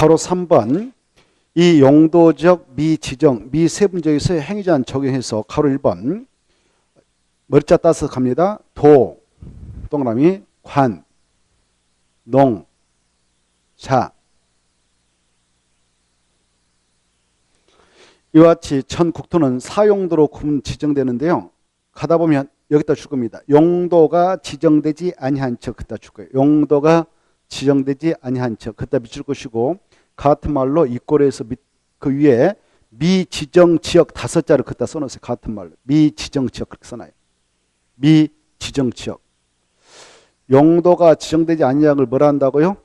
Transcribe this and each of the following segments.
가로 3번 이 용도적 미지정 미세분적에서 행위제한 적용해서 가로 1번 머리자 따서 갑니다. 도 동그라미 관 농 자 이와 같이 전 국토는 사용도로 구분 지정되는데요. 가다 보면 여기다 줄 겁니다. 용도가 지정되지 아니한 척 그따 줄 거예요. 용도가 지정되지 아니한 척 그따 밑줄 것이고 같은 말로 이 꼴에서 그 위에 미지정 지역 5자를 그따 써놓으세요. 같은 말로 미지정 지역 그렇게 써놔요. 미지정 지역 용도가 지정되지 아니한 걸 뭐라 한다고요?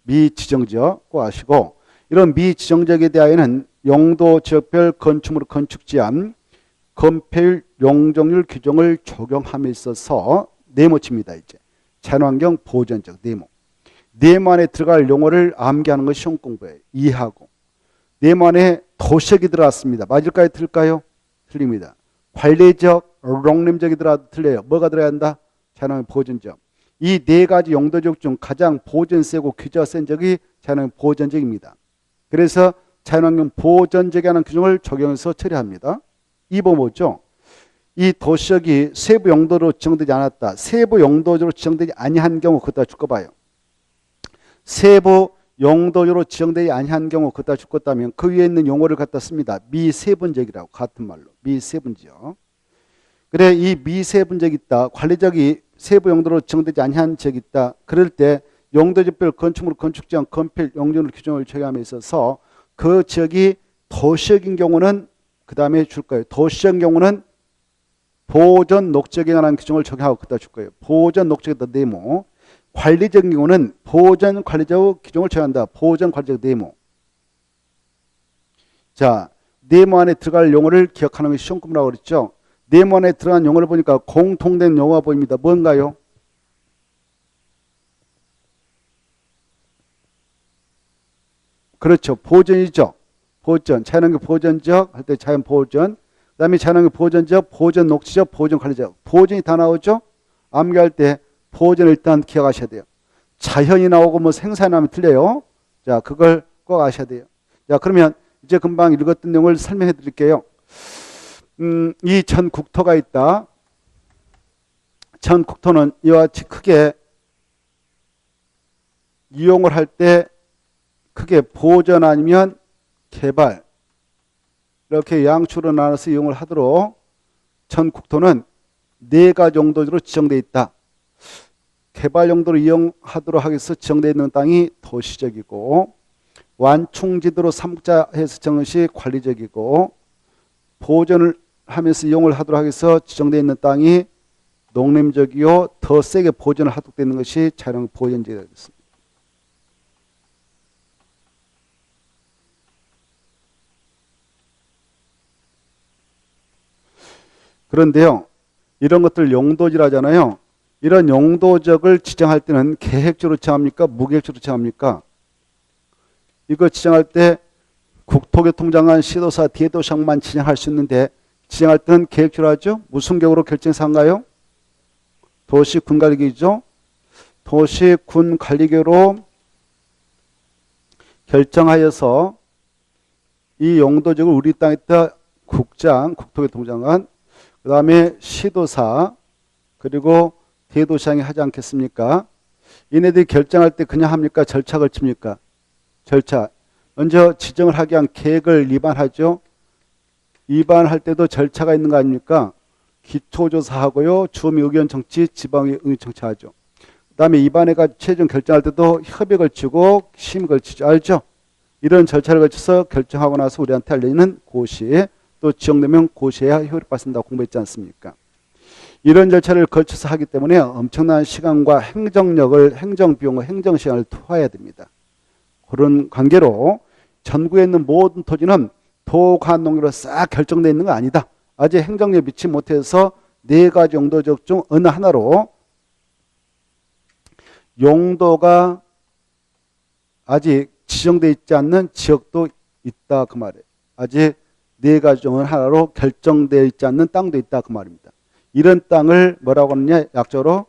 미지정 지역 꼭 아시고 이런 미지정 지역에 대하여는 용도 지역별 건축물 건축지함 건폐율 용적률 규정을 적용함에 있어서 네모칩니다. 이제 자연환경 보전적 네모. 네모 안에 들어갈 용어를 암기하는 것이 시험 공부예요. 이해하고. 네모 안에 도시역이 들어갔습니다. 맞을까요? 틀릴까요? 틀립니다. 관리적, 롱림적이 들어가도 틀려요. 뭐가 들어야 한다? 자연환경 보전적. 이 네 가지 용도적 중 가장 보전 세고 규제가 센 적이 자연환경 보전적입니다. 그래서 자연환경 보전적에 하는 규정을 적용해서 처리합니다. 2번 뭐죠? 이 도시역이 세부 용도로 지정되지 않았다. 세부 용도로 지정되지 아니한 경우 그따 줄 거 봐요. 세부 용도로 지정되지 아니한 경우 그따 줄 것다면 그 위에 있는 용어를 갖다 씁니다. 미세분적이라고 같은 말로 미세분적. 그래 이 미세분적이 있다. 관리적이 세부 용도로 지정되지 아니한 지역이 있다. 그럴 때 용도지별 건축물 건축지형 건폐 용적률 규정을 적용함에 있어서 그 지역이 도시역인 경우는 그 다음에 줄 거예요. 도시적 경우는 보전 녹지역에 관한 규정을 적용하고 그다 줄 거예요. 보전 녹지역에다 네모. 관리적인 경우는 보전 관리적 규정을 적용한다. 보전 관리적 네모. 자, 네모 안에 들어갈 용어를 기억하는 것이 시험 공부라고 그랬죠. 네모 안에 들어간 용어를 보니까 공통된 용어가 보입니다. 뭔가요? 그렇죠. 보전이죠. 보전, 자연환경 보전적 할 때 자연 보전, 그 다음에 자연환경 보전적, 보전 녹지적, 보전 관리적. 보전이 다 나오죠? 암기할 때 보전을 일단 기억하셔야 돼요. 자연이 나오고 뭐 생산이 나오면 틀려요. 자, 그걸 꼭 아셔야 돼요. 자, 그러면 이제 금방 읽었던 내용을 설명해 드릴게요. 이 전 국토가 있다. 전 국토는 이와 같이 크게 이용을 할 때 크게 보전 아니면 개발 이렇게 양축으로 나눠서 이용을 하도록 전 국토는 네 가지 용도로 지정되어 있다. 개발 용도로 이용하도록 하기 위해서 지정되어 있는 땅이 도시적이고 완충지도로 삼국자해서 정한 것이 관리적이고 보전을 하면서 이용을 하도록 하기 위해서 지정되어 있는 땅이 농림적이요 더 세게 보전을 하도록 되는 것이 자연 보전지가 되겠습니다. 그런데요, 이런 것들 용도지라잖아요. 이런 용도적을 지정할 때는 계획적으로 지정합니까? 무계획적으로 지정합니까? 이거 지정할 때 국토교통장관, 시도사, 대도시장만 지정할 수 있는데 지정할 때는 계획적으로 하죠. 무슨 격으로 결정사인가요? 도시군관리계획이죠. 도시군관리계획으로 결정하여서 이 용도적을 우리 땅에다 국장, 국토교통장관, 그 다음에 시도사 그리고 대도시장이 하지 않겠습니까? 얘네들이 결정할 때 그냥 합니까? 절차 걸칩니까? 절차. 먼저 지정을 하기 위한 계획을 위반하죠. 위반할 때도 절차가 있는 거 아닙니까? 기초조사하고요. 주민 의견 청취, 지방의 의견 청취하죠. 그 다음에 위반해가지고 최종 결정할 때도 협의 걸치고 심의 걸치죠. 알죠? 이런 절차를 거쳐서 결정하고 나서 우리한테 알려지는 고시에 또 지정되면 고시해야 효력을 받습니다. 공부했지 않습니까? 이런 절차를 거쳐서 하기 때문에 엄청난 시간과 행정력을, 행정비용과 행정시간을 투하해야 됩니다. 그런 관계로 전국에 있는 모든 토지는 도관농지로 싹 결정되어 있는 거 아니다. 아직 행정력에 미치지 못해서 네 가지 용도적 중 어느 하나로 용도가 아직 지정되어 있지 않는 지역도 있다 그 말이에요. 아직 네 가지 중 어느 하나로 결정되어 있지 않는 땅도 있다 그 말입니다. 이런 땅을 뭐라고 하느냐? 약자로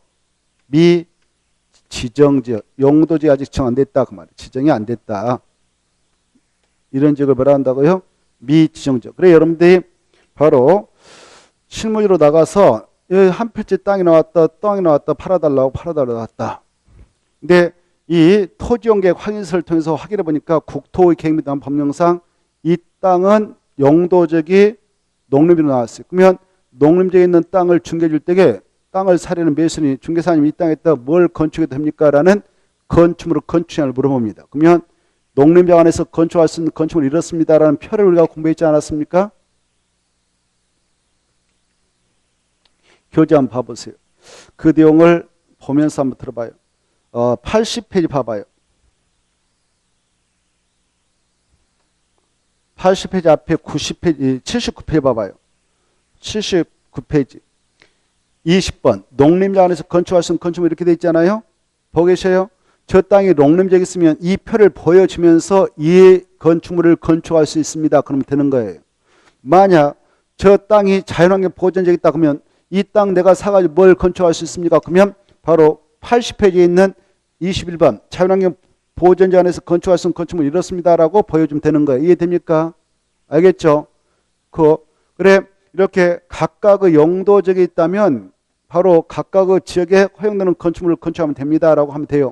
미지정지역, 용도지가 아직 지정 안 됐다 그 말이에요. 지정이 안 됐다. 이런 지역을 뭐라 한다고요? 미지정지역. 그래 여러분들이 바로 실무지로 나가서 한 필지 땅이 나왔다 팔아달라고 나왔다. 근데 이 토지용계획 확인서를 통해서 확인해 보니까 국토의 계획 및 법령상 이 땅은 용도적이 농림지로 나왔어요. 그러면 농림지에 있는 땅을 중개해 줄 때에 땅을 사려는 매수인이 중개사님이 이 땅에다 뭘 건축해도 됩니까? 라는 건축물을 건축량을 물어봅니다. 그러면 농림장 안에서 건축할 수 있는 건축물을 이렇습니다라는 표를 우리가 공부했지 않았습니까? 교재 한번 봐보세요. 그 내용을 보면서 한번 들어봐요. 80페이지 봐봐요. 80페이지 앞에 90페이지, 79페이지 봐봐요. 79페이지. 20번. 농림장 안에서 건축할 수 있는 건축물 이렇게 돼 있잖아요. 보고 계셔요? 저 땅이 농림지역에 있으면 이 표를 보여주면서 이 건축물을 건축할 수 있습니다. 그러면 되는 거예요. 만약 저 땅이 자연환경 보전지역에 있다 그러면 이 땅 내가 사가지고 뭘 건축할 수 있습니까? 그러면 바로 80페이지에 있는 21번 자연환경 보전지역 안에서 건축할 수 있는 건축물 이렇습니다라고 보여주면 되는 거예요. 이해됩니까? 알겠죠? 그래 이렇게 각각의 용도적이 있다면 바로 각각의 지역에 허용되는 건축물을 건축하면 됩니다라고 하면 돼요.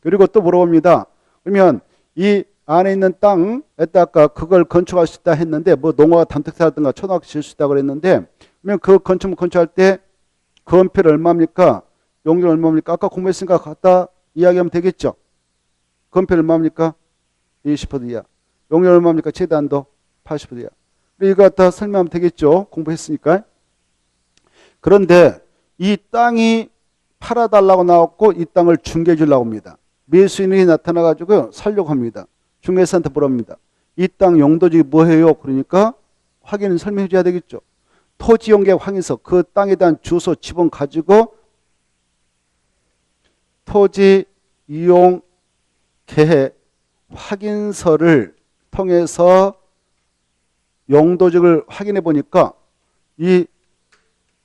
그리고 또 물어봅니다. 그러면 이 안에 있는 땅에다가 그걸 건축할 수 있다 했는데 뭐 농어가 단택사라든가 초등학교 지을 수 있다 그랬는데 그러면 그 건축물 건축할 때 건폐를 얼마입니까? 용도는 얼마입니까? 아까 공부했으니까 갖다 이야기하면 되겠죠. 건폐를 얼마입니까? 20% 이하. 용도는 얼마입니까? 최대한도 80% 이하. 이거 갖다 설명하면 되겠죠. 공부했으니까. 그런데 이 땅이 팔아달라고 나왔고 이 땅을 중개해 주려고 합니다. 매수인이 나타나가지고 살려고 합니다. 중개사한테 물어봅니다. 이 땅 용도지 뭐예요? 그러니까 확인을 설명해 줘야 되겠죠. 토지용계획 확인서 그 땅에 대한 주소 지번 가지고 토지 이용 계획 확인서를 통해서 용도적을 확인해 보니까 이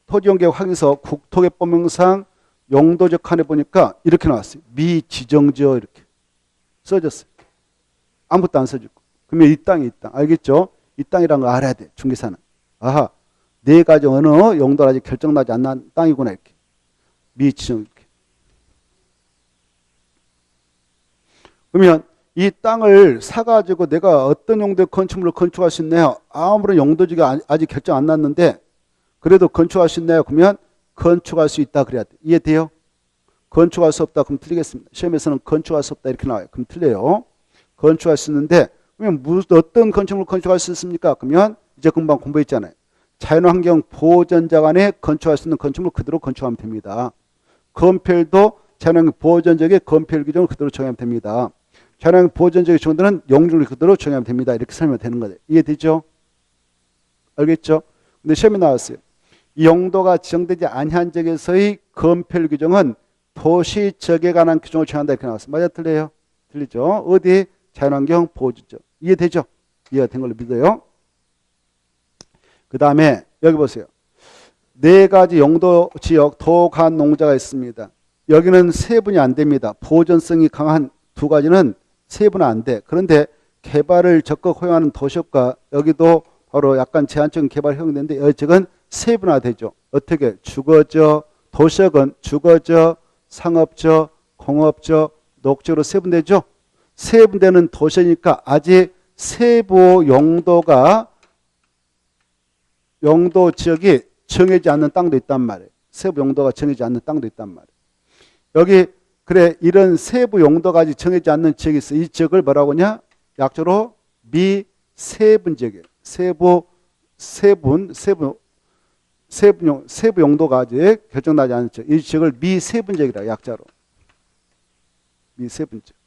토지용계획 확인서 국토계법령상 용도적 칸에 보니까 이렇게 나왔어요. 미지정지역 이렇게 써졌어요. 아무것도 안 써지고. 그러면 이 땅이 이 땅. 알겠죠? 이 땅이라는 걸 알아야 돼. 중개사는. 아하. 네 가지 어느 용도가 아직 결정나지 않는 땅이구나 이렇게. 미지정 이렇게. 그러면 이 땅을 사가지고 내가 어떤 용도의 건축물을 건축할 수 있나요? 아무런 용도지가 아직 결정 안 났는데 그래도 건축할 수 있나요? 그러면 건축할 수 있다 그래야 돼. 이해돼요? 건축할 수 없다 그럼 틀리겠습니다. 시험에서는 건축할 수 없다 이렇게 나와요. 그럼 틀려요. 건축할 수 있는데 그러면 어떤 건축물을 건축할 수 있습니까? 그러면 이제 금방 공부했잖아요. 자연환경 보전지역 안에 건축할 수 있는 건축물 그대로 건축하면 됩니다. 건폐율도 자연환경 보전지역의 건폐율 규정을 그대로 정하면 됩니다. 자연환경 보전지역의 정도는 용적률 그대로 정하면 됩니다. 이렇게 설명되는 거예요. 이해되죠? 알겠죠? 근데 시험에 나왔어요. 이 용도가 지정되지 아니한 지역에서의 건폐율 규정은 도시지역에 관한 규정을 정한다 이렇게 나왔어요. 맞아 틀려요? 틀리죠? 어디? 자연환경 보호지역. 이해되죠? 이해가 된 걸로 믿어요. 그 다음에 여기 보세요. 네 가지 용도 지역 도간 농자가 있습니다. 여기는 세분이 안 됩니다. 보존성이 강한 두 가지는 세분은 안 돼. 그런데 개발을 적극 허용하는 도시역과 여기도 바로 약간 제한적인 개발 허용되는데 여쪽은 세분화되죠. 어떻게? 주거적, 도시역은 주거적, 상업적, 공업적, 녹적으로 세분되죠. 세분되는 도시니까 아직 세부 용도 지역이 정해지지 않는 땅도 있단 말이에요. 세부 용도가 정해지지 않는 땅도 있단 말이에요. 여기 그래 이런 세부 용도가 아직 정해지지 않는 지역이 있어. 이 지역을 뭐라고 하냐? 약조로 미세분 지역이에요. 세부 용도가 아직 결정나지 않은 지역. 이 지역을 미세분 지역이라 약자로. 미세분 지역.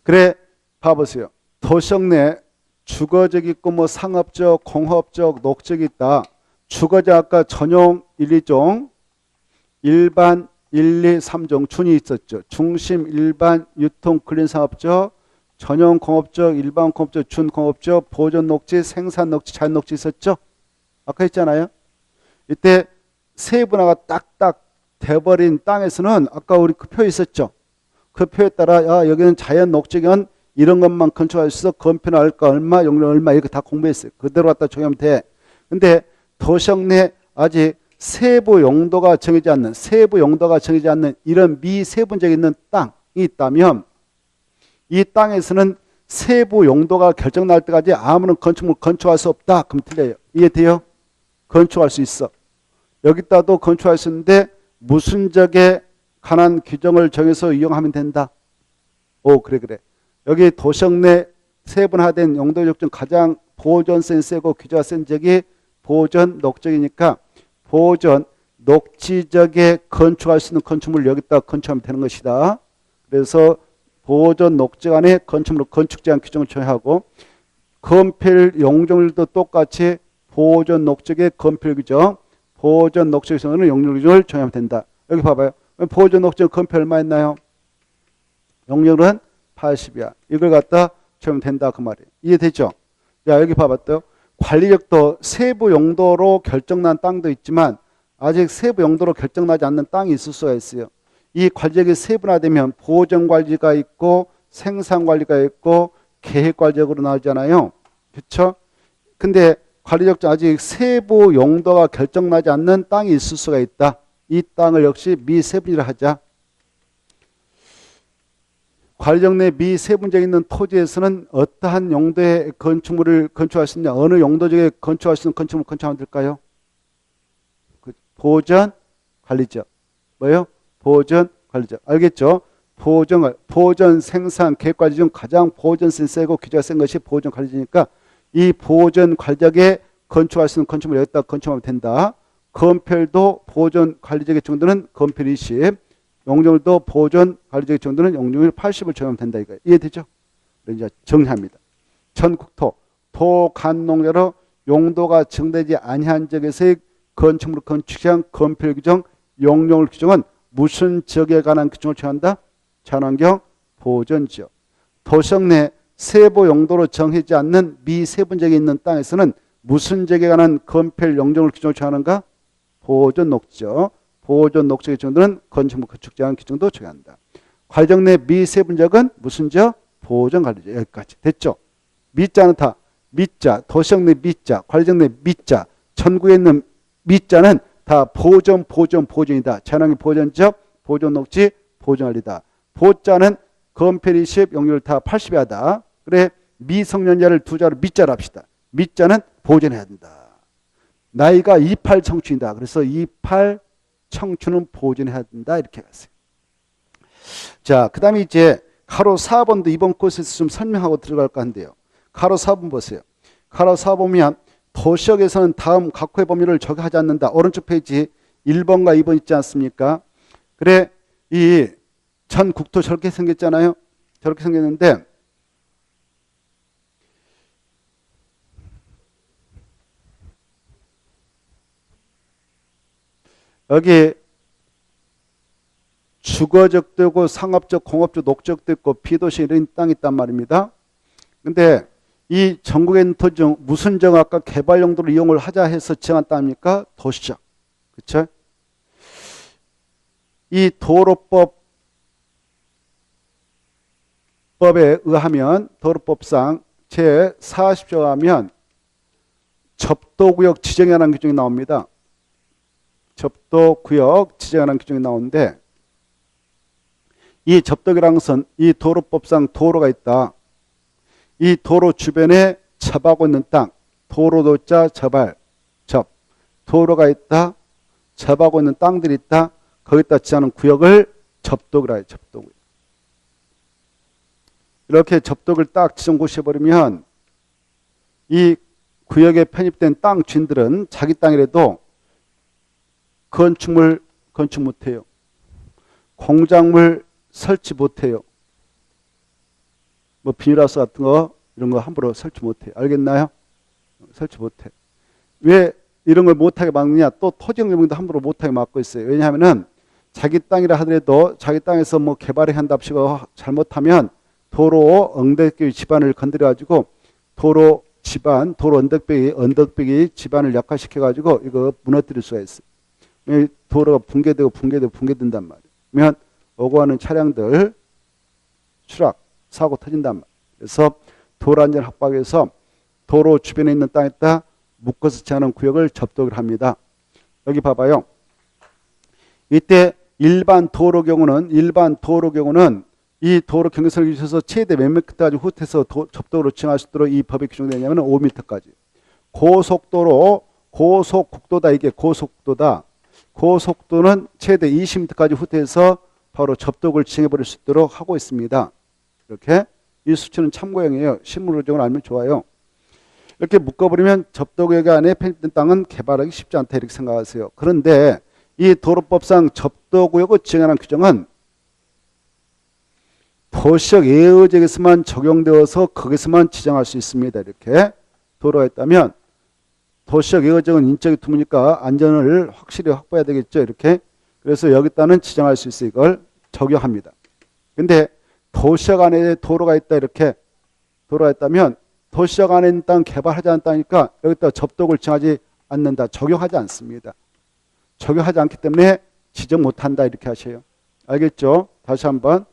그래 봐보세요. 도시역 내 주거적 있고 뭐 상업적, 공업적, 녹적이 있다. 주거적 아까 전용 1, 2종, 일반 1, 2, 3종 준이 있었죠. 중심, 일반, 유통, 근린 상업적, 전용 공업적, 일반 공업적, 준공업적, 보존 녹지, 생산 녹지, 자연 녹지 있었죠. 아까 했잖아요. 이때 세분화가 딱딱 돼버린 땅에서는 아까 우리 그 표 있었죠. 그 표에 따라 여기는 자연 녹지견 이런 것만 건축할 수 있어. 건폐는 얼마, 용량 얼마 이렇게 다 공부했어요. 그대로 갖다 정하면 돼. 근데 도시역 내 아직 세부 용도가 정해지지 않는 이런 미세분적이 있는 땅이 있다면 이 땅에서는 세부 용도가 결정날 때까지 아무런 건축물 건축할 수 없다. 그럼 틀려요. 이해돼요? 건축할 수 있어. 여기다도 건축할 수 있는데 무슨 적에 관한 규정을 정해서 이용하면 된다. 오, 그래. 여기 도시역 내 세분화된 용도적 중 가장 보존성이 세고 규제가 센 적이 보존 녹적이니까 보존 녹지적에 건축할 수 있는 건축물을 여기다 건축하면 되는 것이다. 그래서 보존 녹지 안에 건축물로 건축 제한 규정을 정하고 건폐율 용적률도 똑같이 보존 녹지의 건폐율 규정, 보존 녹지 규정은 용적 규정을 정하면 된다. 여기 봐봐요. 보존 녹지 건폐 얼마 했나요? 용적률은 80이야. 이걸 갖다 정하면 된다 그 말이에요. 이해되죠? 자, 여기 봐봤어요. 관리력도 세부 용도로 결정난 땅도 있지만 아직 세부 용도로 결정나지 않는 땅이 있을 수가 있어요. 이 관리력이 세분화되면 보전관리가 있고 생산관리가 있고 계획관리력으로 나오잖아요. 그렇죠? 근데 관리력도 아직 세부 용도가 결정나지 않는 땅이 있을 수가 있다. 이 땅을 역시 미세분이라 하자. 관리력 내 미세분적 있는 토지에서는 어떠한 용도의 건축물을 건축할 수 있냐? 어느 용도적에 건축할 수 있는 건축물을 건축하면 될까요? 보전 관리적. 뭐예요? 보전 관리적. 알겠죠? 보전 생산 계획 관리 중 가장 보전성이 세고 규제가 센 것이 보전 관리적이니까 이 보전 관리적에 건축할 수 있는 건축물을 여기다 건축하면 된다. 건폐율도 보전 관리적의 정도는 건폐율 20, 용적률도 보존 관리적의 정도는 용적률 80을 정하면 된다 이거예요. 이해되죠? 이제 정리합니다. 전국토 도간농자로 용도가 정되지 아니한 지역에서의 건축물 건축형 건폐율 규정, 용적률 규정은 무슨 지역에 관한 규정을 정한다? 자연환경 보존지역. 도시역 내 세부 용도로 정해지지 않는 미세분적이 있는 땅에서는 무슨 지역에 관한 건폐율 용적률 규정을 정하는가? 보존 녹지역. 보존 녹지의 정도는 건축물 건축 제한 규정도 정한다. 관리적 내 미세분적은 무슨 지역? 보존 관리적. 여기까지 됐죠? 미자는 다 미자, 도시역 내 미자, 관리적 내 미자, 전국에 있는 미자는 다 보존이다. 자연환경 보존지역, 보존 녹지, 보존 관리다. 보자는 건폐율 20, 용적률 다 80이 하다. 그래 미성년자를 두 자로 미자로 합시다. 미자는 보존해야 된다. 나이가 28 청춘이다. 그래서 28 청춘은 보존해야 된다. 이렇게 갔어요. 자, 그 다음에 이제 가로 4번도 이번 코스에서 좀 설명하고 들어갈까 한데요. 가로 4번 보세요. 가로 4번 보면 도시역에서는 다음 각호의 범위를 적용하지 않는다. 오른쪽 페이지 1번과 2번 있지 않습니까? 그래 이 전국토 저렇게 생겼잖아요. 저렇게 생겼는데 여기 주거적도 있고 상업적, 공업적, 녹적도 있고 비도시 이런 땅이 있단 말입니다. 근데 이 전국에 있는 토지 중 무슨 정 아까 개발 용도로 이용을 하자 해서 정한 땅입니까? 도시적. 그렇죠? 이 도로법에 의하면 도로법상 제40조에 하면 접도구역 지정에 관한 규정이 나옵니다. 접도구역 지정에 관한 규정이 나오는데 이 접도구역이라는 것은 이 도로법상 도로가 있다. 이 도로 주변에 접하고 있는 땅, 도로도자 접할, 접, 도로가 있다. 접하고 있는 땅들이 있다. 거기다 지하는 구역을 접도구라 해요. 접도구역. 이렇게 접도구를 딱 지정고시해버리면 이 구역에 편입된 땅 주인들은 자기 땅이라도 건축물 건축 못해요. 공작물 설치 못해요. 뭐 비닐하우스 같은 거 이런 거 함부로 설치 못해요. 알겠나요? 설치 못해. 왜 이런 걸 못하게 막느냐? 또 토지영역도 함부로 못하게 막고 있어요. 왜냐하면은 자기 땅이라 하더라도 자기 땅에서 뭐 개발을 한답시고 잘못하면 도로 언덕배기 집안을 건드려가지고 도로 집안, 도로 언덕배기 집안을 약화시켜가지고 이거 무너뜨릴 수가 있어요. 도로가 붕괴된단 말이에요. 그러면 오고 가는 차량들 추락, 사고 터진단 말이에요. 그래서 도로 안전 확보하기 위해서 도로 주변에 있는 땅에다 묶어서 제한하는 구역을 접독을 합니다. 여기 봐봐요. 이때 일반 도로 경우는 이 도로 경계선을 유지해서 최대 몇 미터까지 후퇴해서 접도로 지정할 수 있도록 이 법에 규정되냐면 5미터까지. 고속도로, 고속국도다. 이게 고속도다. 고속도는 최대 20미터까지 후퇴해서 바로 접독을 지정해버릴 수 있도록 하고 있습니다. 이렇게 이 수치는 참고용이에요. 실무적으로 알면 좋아요. 이렇게 묶어버리면 접도구역 안에 편입된 땅은 개발하기 쉽지 않다 이렇게 생각하세요. 그런데 이 도로법상 접도구역을 지정하는 규정은 도시적 예외지역에서만 적용되어서 거기서만 지정할 수 있습니다. 이렇게 도로가 있다면 도시적 예외지역은 인적이 드무니까 안전을 확실히 확보해야 되겠죠. 이렇게 그래서 여기다는 지정할 수 있어 이걸 적용합니다. 근데 도시적 안에 도로가 있다 이렇게 도로가 있다면 도시적 안에 있는 땅 개발하지 않는 땅이니까 여기다 접독을 지정하지 않는다. 적용하지 않습니다. 적용하지 않기 때문에 지정 못한다 이렇게 하셔요. 알겠죠? 다시 한번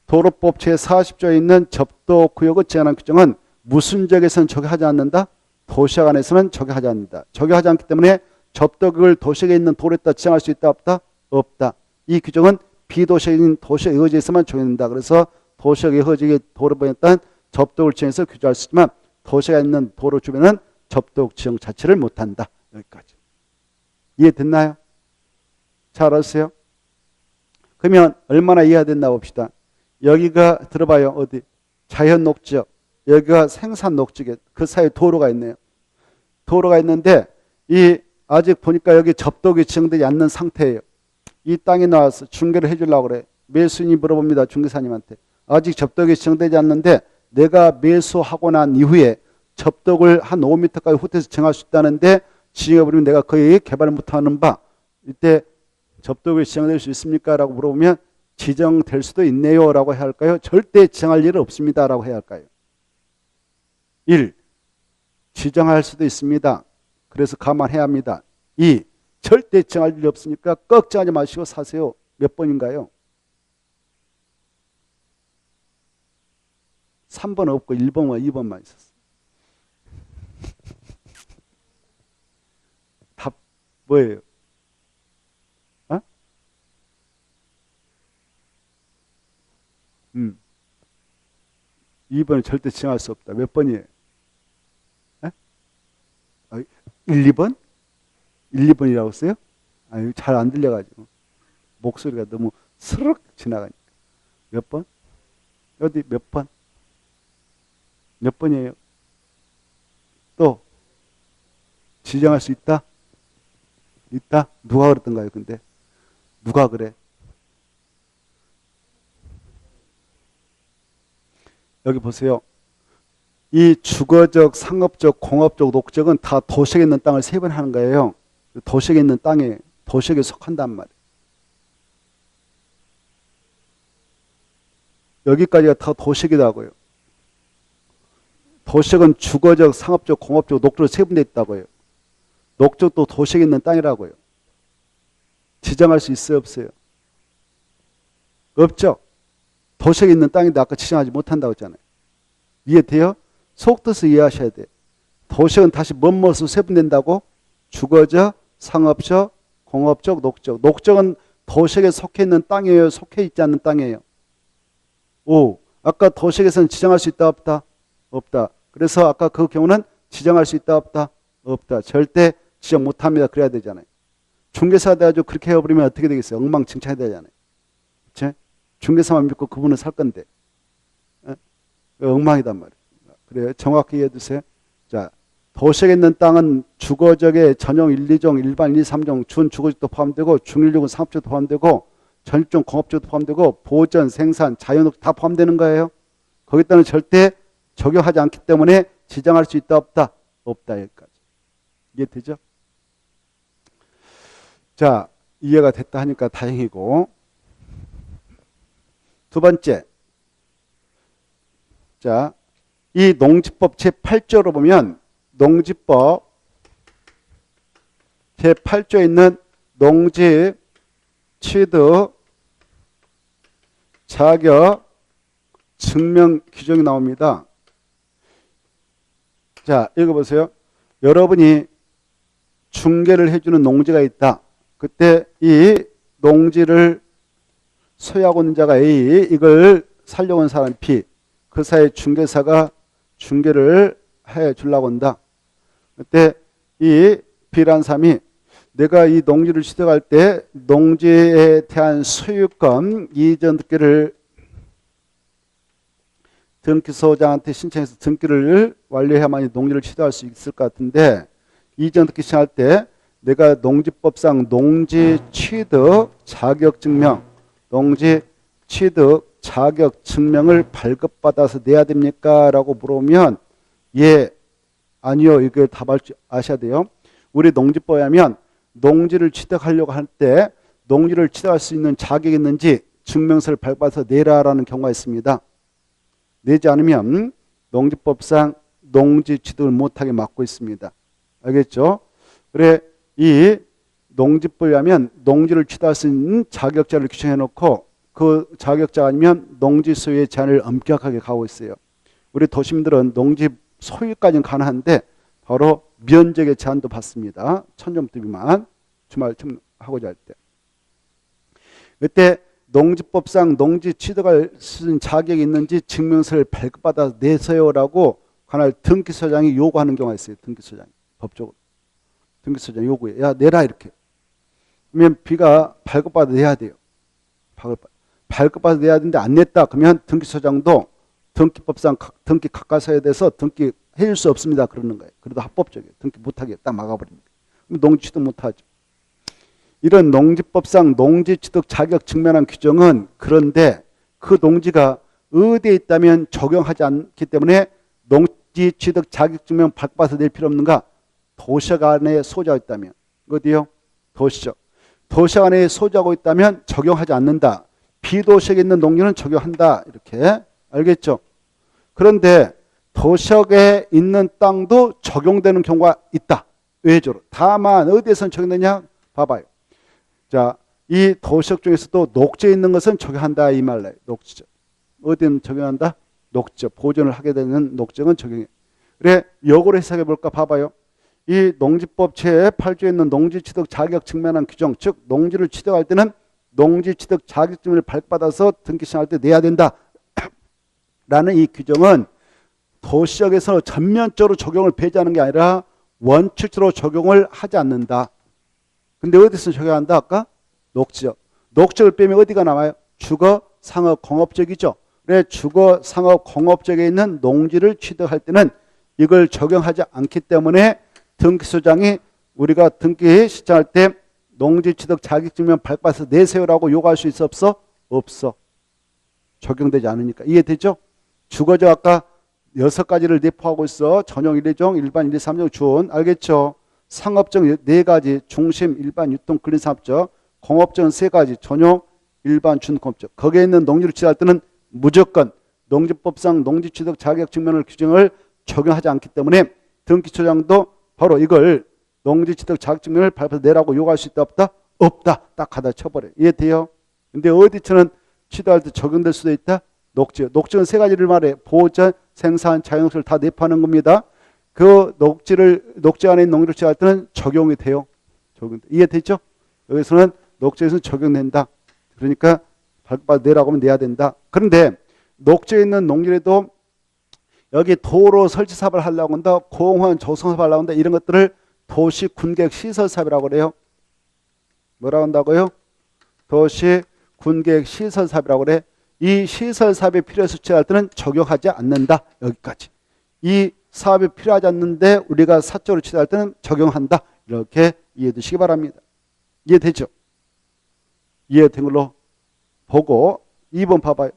도로법 제40조에 있는 접독구역을 제한하는 규정은 무슨 지역에서는 적용하지 않는다? 도시적 안에서는 적용하지 않는다. 적용하지 않기 때문에 접독을 도시에 있는 도로에다 지정할 수 있다 없다? 없다. 이 규정은 비도시적인 도시적 예외지에서만 적용된다. 그래서 도시적 예외지의 도로법에 따른 접독을 지정해서 규정할 수 있지만 도시가 있는 도로 주변은 접독 지정 자체를 못한다. 여기까지. 이해됐나요? 잘 알았어요? 그러면 얼마나 이해가 됐나 봅시다. 여기가 들어봐요. 어디? 자연 녹지역. 여기가 생산 녹지역. 그 사이에 도로가 있네요. 도로가 있는데 이 아직 보니까 여기 접독이 지정되지 않는 상태예요. 이 땅에 나와서 중개를 해주려고 그래. 매수인이 물어봅니다. 중개사님한테. 아직 접독이 지정되지 않는데 내가 매수하고 난 이후에 접독을 한 5m까지 후퇴해서 정할 수 있다는데 지정해버리면 내가 거의 개발 못하는 바 이때 접독이 지정될 수 있습니까? 라고 물어보면 지정될 수도 있네요 라고 해야 할까요? 절대 지정할 일은 없습니다 라고 해야 할까요? 1. 지정할 수도 있습니다. 그래서 감안해야 합니다. 2. 절대 지정할 일이 없으니까 걱정하지 마시고 사세요. 몇 번인가요? 3번 없고 1번과 2번만 있었어요. 답 뭐예요? 어? 2번은 절대 지정할 수 없다. 몇 번이에요? 1, 2번? 1, 2번이라고 써요? 잘 안 들려가지고 목소리가 너무 스르륵 지나가니까. 몇 번? 어디 몇 번? 몇 번이에요? 또 지정할 수 있다? 있다? 누가 그랬던가요? 근데 누가 그래? 여기 보세요. 이 주거적, 상업적, 공업적, 녹적은 다 도시에 있는 땅을 세분하는 거예요. 도시에 있는 땅에 도시에 속한단 말이에요. 여기까지가 다 도시이라고요. 도시역은 주거적, 상업적, 공업적, 녹적으로 세분되어 있다고요. 녹적도 도시에 있는 땅이라고요. 지정할 수 있어요, 없어요? 없죠. 도시에 있는 땅인데 아까 지정하지 못한다고 했잖아요. 이해돼요? 속뜻을 이해하셔야 돼요. 도시역은 다시 뭐뭐로 세분된다고? 주거적, 상업적, 공업적, 녹적. 녹적은 도시역에 속해 있는 땅이에요? 속해 있지 않는 땅이에요? 5. 아까 도시역에서는 지정할 수 있다 없다? 없다. 그래서 아까 그 경우는 지정할 수 있다 없다? 없다. 절대 지정 못합니다. 그래야 되잖아요. 중개사 돼가지고 그렇게 해버리면 어떻게 되겠어요? 엉망진창이 되잖아요. 그치? 중개사만 믿고 그분은 살 건데. 엉망이단 말이에요. 그래요. 정확히 이해해 두세요. 자, 도시에 있는 땅은 주거적의 전용 1, 2종, 일반 1, 2, 3종, 준주거적도 포함되고 중1종 상업적도 포함되고 전입종 공업적도 포함되고 보전, 생산, 자연옥 다 포함되는 거예요. 거기다는 절대 적용하지 않기 때문에 지정할 수 있다 없다? 없다. 여기까지. 이해되죠? 자, 이해가 됐다 하니까 다행이고. 두 번째. 자, 이 농지법 제8조로 보면 농지법 제8조에 있는 농지 취득 자격 증명 규정이 나옵니다. 자, 읽어보세요. 여러분이 중개를 해주는 농지가 있다. 그때 이 농지를 소유하고 있는 자가 A, 이걸 살려고 온 사람 B, 그 사이 중개사가 중개를 해 주려고 한다. 그때 이 B라는 사람이 내가 이 농지를 취득할 때 농지에 대한 소유권 이전 등기를 등기소장한테 신청해서 등기를 완료해야만 농지를 취득할 수 있을 것 같은데, 이전 등기 신청할 때 내가 농지법상 농지 취득 자격 증명, 농지 취득 자격 증명을 발급받아서 내야 됩니까? 라고 물어보면 예, 아니요, 이걸 답할 줄 아셔야 돼요. 우리 농지법에 하면 농지를 취득하려고 할 때 농지를 취득할 수 있는 자격이 있는지 증명서를 발급받아서 내라라는 경우가 있습니다. 내지 않으면 농지법상 농지 취득을 못하게 막고 있습니다. 알겠죠? 그래, 이 농지법에 하면 농지를 취득할 수 있는 자격자를 규정해 놓고 그 자격자가 아니면 농지 소유의 제한을 엄격하게 가고 있어요. 우리 도시민들은 농지 소유까지는 가능한데 바로 면적의 제한도 받습니다. 1000제곱미터 미만 주말 하고자 할 때. 그때 농지법상 농지 취득할 수 있는 자격이 있는지 증명서를 발급받아서 내세요라고 관할 등기소장이 요구하는 경우가 있어요. 등기소장이 법적으로. 등기소장 요구해. 야, 내라 이렇게. 그러면 B가 발급받아 내야 돼요. 발급받아 내야 되는데 안 냈다. 그러면 등기소장도 등기법상 등기 가까스에 대해서 등기 해줄 수 없습니다. 그러는 거예요. 그래도 합법적이에요. 등기 못하게 딱 막아버립니다. 그럼 농지 취득 못하죠. 이런 농지법상 농지 취득 자격 증명한 규정은 그런데 그 농지가 어디에 있다면 적용하지 않기 때문에 농지 취득 자격 증명 발급받아서 낼 필요 없는가? 도시역 안에 소지하고 있다면. 어디요? 도시적. 도시역 안에 소지하고 있다면 적용하지 않는다. 비도시역에 있는 농지는 적용한다. 이렇게 알겠죠? 그런데 도시역에 있는 땅도 적용되는 경우가 있다. 외적으로. 다만 어디에선 적용되냐? 봐봐요. 자, 이 도시역 중에서도 녹지에 있는 것은 적용한다 이 말이에요. 녹지적. 어디는 적용한다? 녹지적. 보존을 하게 되는 녹지적은 적용해. 그래, 역으로 해석해 볼까 봐봐요. 이 농지법 제8조에 있는 농지 취득 자격 증명한 규정, 즉 농지를 취득할 때는 농지 취득 자격 증명을 발급받아서 등기 신청할 때 내야 된다. 라는 이 규정은 도시역에서 전면적으로 적용을 배제하는 게 아니라 원칙적으로 적용을 하지 않는다. 근데 어디서 적용한다? 아까 녹지역. 녹지역을 빼면 어디가 남아요? 주거, 상업, 공업적이죠. 그래, 주거, 상업, 공업적에 있는 농지를 취득할 때는 이걸 적용하지 않기 때문에 등기소장이 우리가 등기 신청할 때 농지 취득 자격증명 발급받아서 내세요라고 요구할 수 있어 없어? 없어. 적용되지 않으니까. 이해되죠? 주거적 아까 6가지를 내포하고 있어. 전용 1종, 일반 1, 2, 3종, 준. 알겠죠? 상업적 4가지, 중심, 일반, 유통, 근린산업적, 공업적은 3가지, 전용, 일반, 준공업적. 거기에 있는 농지를 취득할 때는 무조건 농지법상 농지취득 자격증명을 규정을 적용하지 않기 때문에 등기소장도 바로 이걸 농지취득 자격증명을 발표해서 내라고 요구할 수 있다 없다? 없다. 딱 갖다 쳐버려요. 이해돼요? 근데 어디서는 취득할 때 적용될 수도 있다? 녹지역. 녹지역은 3가지를 말해. 보전, 생산, 자연녹지를 다 내포하는 겁니다. 그 녹지 안에 있는 농지를 취득할 때는 적용이 돼요. 이해되죠? 여기서는 녹지에서는 적용된다. 그러니까 발급받아 내라고 하면 내야 된다. 그런데 녹지에 있는 농지에도 여기 도로 설치 사업을 하려고 한다. 공원 조성 사업을 하려고 한다. 이런 것들을 도시 군계획 시설 사업이라고 그래요. 뭐라고 한다고요? 도시 군계획 시설 사업이라고 그래. 이 시설 사업이 필요해서 취할 때는 적용하지 않는다. 여기까지. 이 사업이 필요하지 않는데 우리가 사적으로 취득할 때는 적용한다. 이렇게 이해해 두시기 바랍니다. 이해되죠? 이해된 걸로 보고 2번 봐봐요.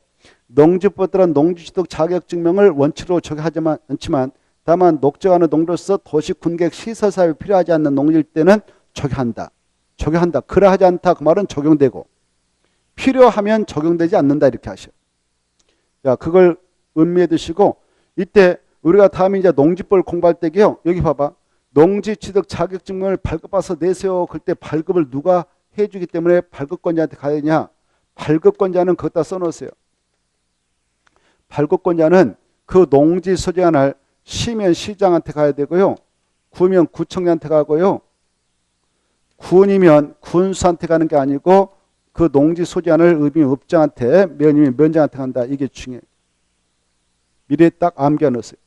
농지법에 따른 농지취득 자격증명을 원칙으로 적용하지 않지만 다만 녹지하는 농지로서 도시 군계획 시설 사업이 필요하지 않는 농지일 때는 적용한다. 적용한다. 그러하지 않다. 그 말은 적용되고 필요하면 적용되지 않는다. 이렇게 하셔. 자, 그걸 음미해 두시고 이때 우리가 다음에 이제 농지법을 공부할 때요. 여기 봐봐. 농지취득 자격증명을 발급받아서 내세요. 그때 발급을 누가 해주기 때문에 발급권자한테 가야 되냐. 발급권자는 거기다 써놓으세요. 발급권자는 그 농지 소재가 날 시면 시장한테 가야 되고요. 구면 구청장한테 가고요. 군이면 군수한테 가는 게 아니고 그 농지 소지하는 의무업장한테, 면이면 면장한테 간다. 이게 중요해요. 미래에 딱 암기해 놓으세요.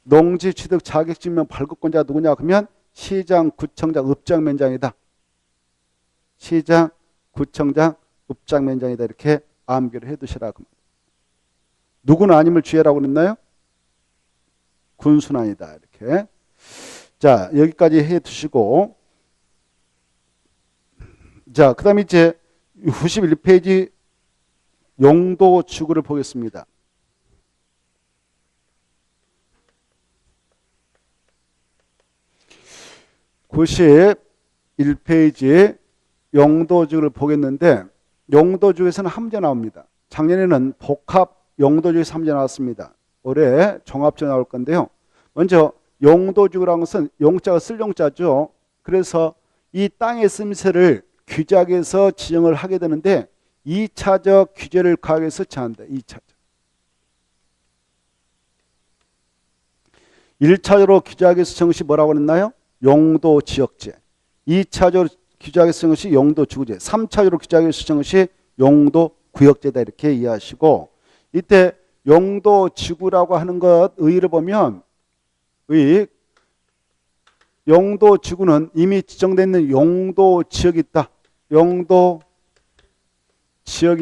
농지 취득 자격증명 발급권자가 누구냐 그러면 시장, 구청장, 읍장, 면장이다. 시장, 구청장, 읍장, 면장이다. 이렇게 암기를 해두시라고. 누구는 아님을 주의하라고 그랬나요? 군수는 아니다. 이렇게. 자, 여기까지 해두시고. 자, 그 다음에 이제 91페이지 용도지구를 보겠습니다. (91페이지) 용도지구를 보겠는데 용도지구에서는 한 문제 나옵니다. 작년에는 복합 용도지구에서 한 문제 나왔습니다. 올해 종합지구 나올 건데요. 먼저 용도지구라는 것은 용자가 쓸 용자죠. 그래서 이 땅의 쓰임새를 규작에서 지정을 하게 되는데 2차적 규제를 가하게서 정한다. 2차적. 1차적으로 규작에서 정한 것이 뭐라고 했나요? 용도지역제. 2차적으로 규작에서 정한 것이 용도지구제. 3차적으로 규작에서 정한 것이 용도구역제다. 이렇게 이해하시고, 이때 용도지구라고 하는 것 의의를 보면 용도지구는 이미 지정되어 있는 용도지역이 있다. 용도지역이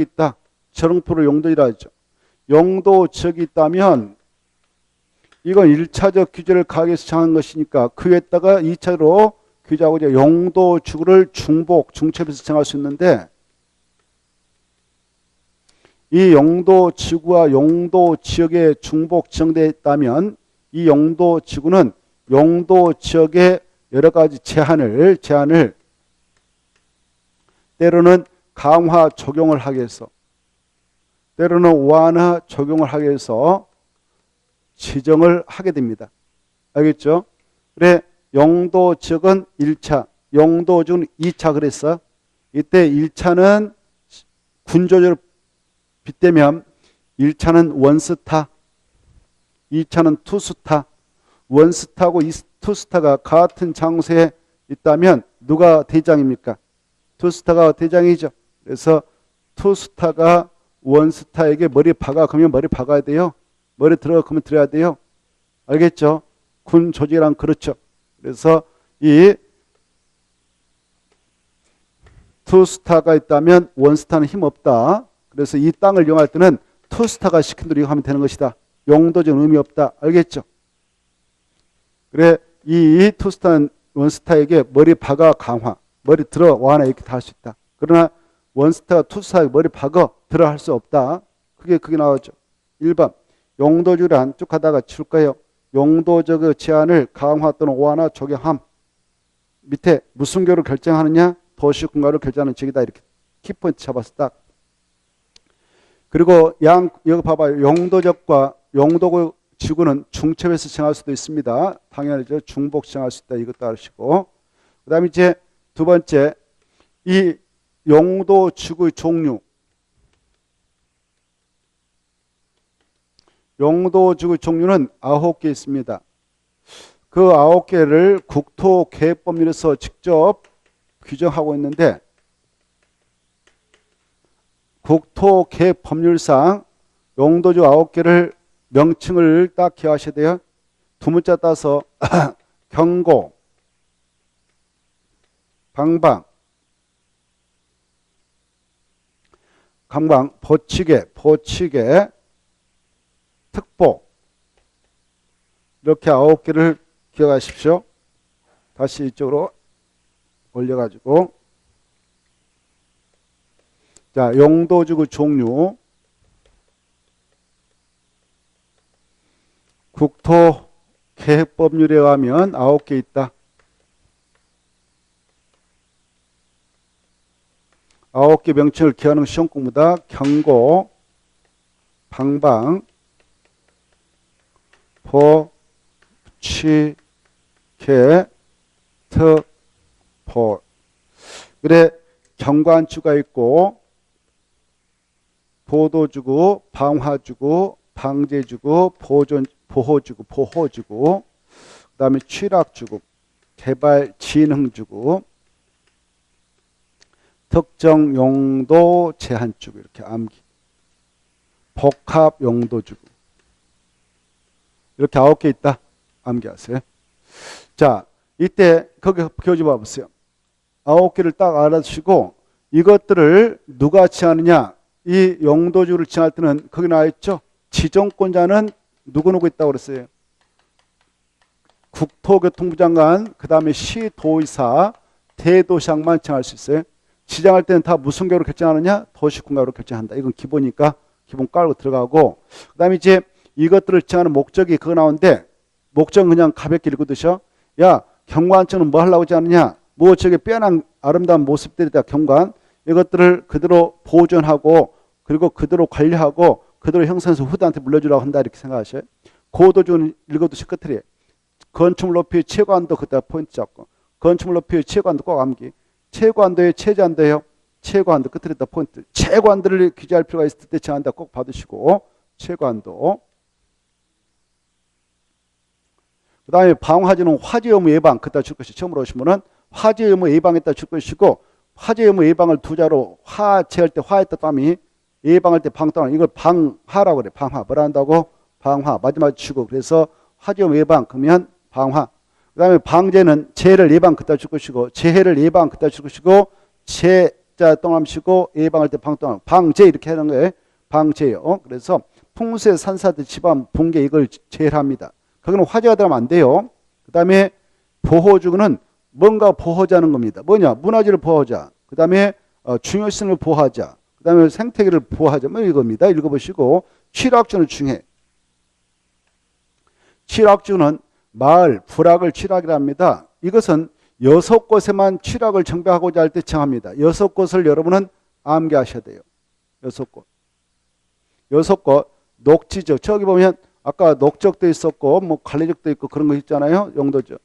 있다. 저릉포를 용도지라 하죠. 용도지역이 있다면 이건 1차적 규제를 가하게서 정한 것이니까 그 위에다가 2차로 규제하고 이제 용도지구를 중복, 중첩해서 정할 수 있는데, 이 용도지구와 용도지역에 중복 지정되어 있다면 이 용도지구는 용도지역의 여러 가지 제한을 때로는 강화 적용을 하게 해서, 때로는 완화 적용을 하게 해서 지정을 하게 됩니다. 알겠죠? 그래, 용도지역은 1차, 용도지역은 2차 그랬어. 이때 1차는 군조적으로 빗대면 1차는 원스타, 2차는 투스타. 원스타하고 투스타가 같은 장소에 있다면 누가 대장입니까? 투스타가 대장이죠. 그래서 투스타가 원스타에게 머리 박아 그러면 머리 박아야 돼요. 머리 들어가 그러면 들어야 돼요. 알겠죠? 군 조직이란 그렇죠. 그래서 이 투스타가 있다면 원스타는 힘없다. 그래서 이 땅을 이용할 때는 투스타가 시킨 대로 이용하면 되는 것이다. 용도적 의미 없다. 알겠죠? 그래, 이 투스타는 원스타에게 머리 박아 강화, 머리 들어 완화 이렇게 다 할 수 있다. 그러나 원스타가 투스타에게 머리 박아 들어 할 수 없다. 그게 나오죠. 1번 용도지구란 쭉 하다가 줄 거예요. 용도적 제한을 강화 또는 완화 적용함. 밑에 무슨 교를 결정하느냐? 도시군가를 결정하는 지역이다. 이렇게 키포인트 잡았어 딱. 그리고 여기 봐봐요. 용도적과 용도지구는 중첩해서 정할 수도 있습니다. 당연하죠. 중복 정할 수 있다. 이것도 아시고. 그 다음에 이제 두 번째, 이 용도지구의 종류. 용도지구의 종류는 9개 있습니다. 그 9개를 국토계획법률에서 직접 규정하고 있는데, 국토계획법률상 용도지구 9개를 명칭을 딱 기억하셔야 돼요. 두 문자 따서 경고, 방방, 보치개, 특보, 이렇게 9개를 기억하십시오. 다시 이쪽으로 올려가지고, 자, 용도지구 종류. 국토계획법률에 의하면 9개 있다. 9개 명칭을 기하는 시험 공부다. 경고, 방방, 보치개, 특보. 그래, 경관지구가 있고, 보도지구, 방화지구, 방제지구, 보호지구, 그 다음에 취락지구, 개발진흥지구, 특정용도 제한지구 이렇게 암기. 복합용도지구 이렇게 9개 있다. 암기하세요. 자, 이때 거기 교재 봐보세요. 9개를 딱 알아주시고 이것들을 누가 지하느냐. 이 용도지구를 지할 때는 거기 나와있죠. 지정권자는 누구누구 있다고 그랬어요. 국토교통부 장관, 그 다음에 시도의사, 대도시장만 지정할 수 있어요. 지정할 때는 다 무슨 경우로 결정하느냐? 도시군가로 결정한다. 이건 기본이니까 기본 깔고 들어가고, 그 다음에 이제 이것들을 지정하는 목적이 그거 나오는데, 목적은 그냥 가볍게 읽어두셔. 야, 경관청은 뭐 하려고 하지 않느냐? 뭐 저게 빼어난 아름다운 모습들이다, 경관. 이것들을 그대로 보존하고, 그리고 그대로 관리하고, 그대로 형성해서 후대한테 물려주라고 한다. 이렇게 생각하셔요. 고도주는 읽어두셔. 끝들이. 건축물 높이 최고한도 그때 포인트 잡고, 건축물 높이 최고한도 꼭 암기. 최고한도에 최저한도예요. 최고한도 끝에 있다 포인트. 최고한도를 규제할 필요가 있을 때 제한다 꼭 받으시고, 최고한도. 그 다음에 방화재는 화재 의무 예방 그따 줄 것이 처음으로 오신 분은 화재 의무 예방에다 줄 것이고, 화재 의무 예방을 두 자로 화재할 때 화했다 땀이 예방할 때 방떠나 이걸 방화라고 그래. 방화 뭐라 한다고? 방화 마지막에 치고. 그래서 화재 의무 예방 그러면 방화. 그 다음에 방재는 재해를 예방 그따 줄 것이고, 재해를 예방 그따 줄 것이고, 재자 동함시고 예방할 때 방떠나 방재 이렇게 하는 거예요. 방재요. 그래서 풍수의 산사들 집안 붕괴 이걸 제일합니다. 거기는 화재가 들어가면 안 돼요. 그 다음에 보호주구는 뭔가 보호자는 겁니다. 뭐냐? 문화재를 보호하자. 그 다음에 중요시설을 보호하자. 그 다음에 생태계를 보호하자. 뭐 이겁니다. 읽어보시고. 취락주는 중요해. 취락주는 마을, 불악을 취락이라 합니다. 이것은 6곳에만 취락을 정비하고자 할 때 정합니다. 6곳을 여러분은 암기하셔야 돼요. 6곳. 6곳. 녹지적. 저기 보면 아까 녹적도 있었고 뭐 관리적도 있고 그런 거 있잖아요. 용도적.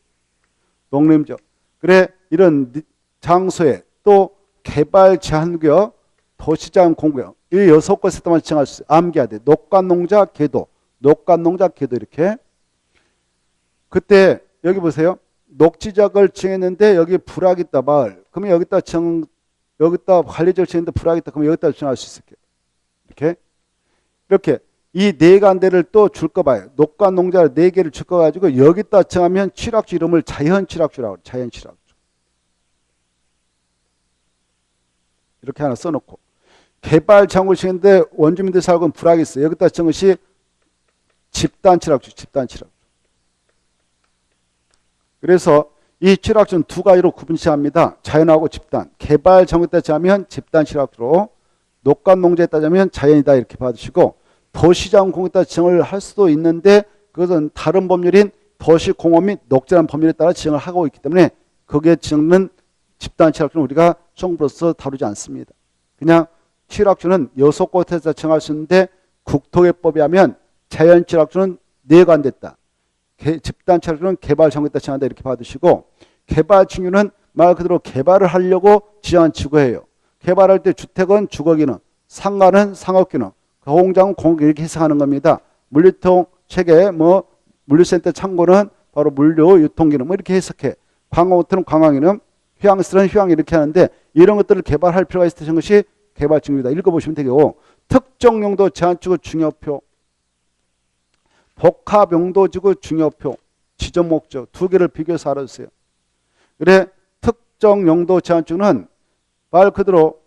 농림적. 그래 이런 장소에 또 개발 제한구역, 도시장 공구역 이 6곳에서만 정할 수 있어요. 암기해야 돼. 녹간농자 계도. 녹간농자 계도 이렇게. 그때 여기 보세요. 녹지적을 정했는데 여기 불악이 있다 마을. 그러면 여기다 관리적 정했는데 불악이 있다. 그러면 여기다 정할 수 있을게요. 이렇게 이 네 간대를 또 줄 거 봐요. 녹과 농자를 네 개를 줄 거 가지고 여기다 정하면 취락주 이름을 자연취락주라고 해요. 자연취락주. 이렇게 하나 써놓고 개발 장을 정했는데 원주민들 살고 있는 불악이 있어요. 여기다 정한 것이 집단취락주. 집단취락주. 그래서 이 취락주는 두 가지로 구분시합니다. 자연하고 집단. 개발 정에 따지면 집단취락주로, 녹간 농자에 따지면 자연이다 이렇게 받으시고, 도시장 공에 따라 지정을 할 수도 있는데 그것은 다른 법률인 도시공업 및 녹지라는 법률에 따라 지정을 하고 있기 때문에 거기에 지정은 집단취락주는 우리가 수업으로서 다루지 않습니다. 그냥 취락주는 6곳에서 정할 수 있는데 국토개법에 하면 자연취락주는 4가 안 됐다. 집단취락주는 개발 정에 따라 정한다 이렇게 받으시고, 개발 중유는 말 그대로 개발을 하려고 지정한 지구예요. 개발할 때 주택은 주거기능, 상가는 상업기능, 공장은 공업 이렇게 해석하는 겁니다. 물류통 체계 뭐 물류센터 창고는 바로 물류 유통기능 뭐 이렇게 해석해. 관광호텔은 관광기능, 휴양시설은 휴양 이렇게 하는데 이런 것들을 개발할 필요가 있으신 것이 개발 중유다. 읽어보시면 되고, 특정용도 제한지구 중요표, 복합용도지구 중요표, 지정목적 두 개를 비교해서 알아주세요. 그래 특정용도 제한지구는 말 그대로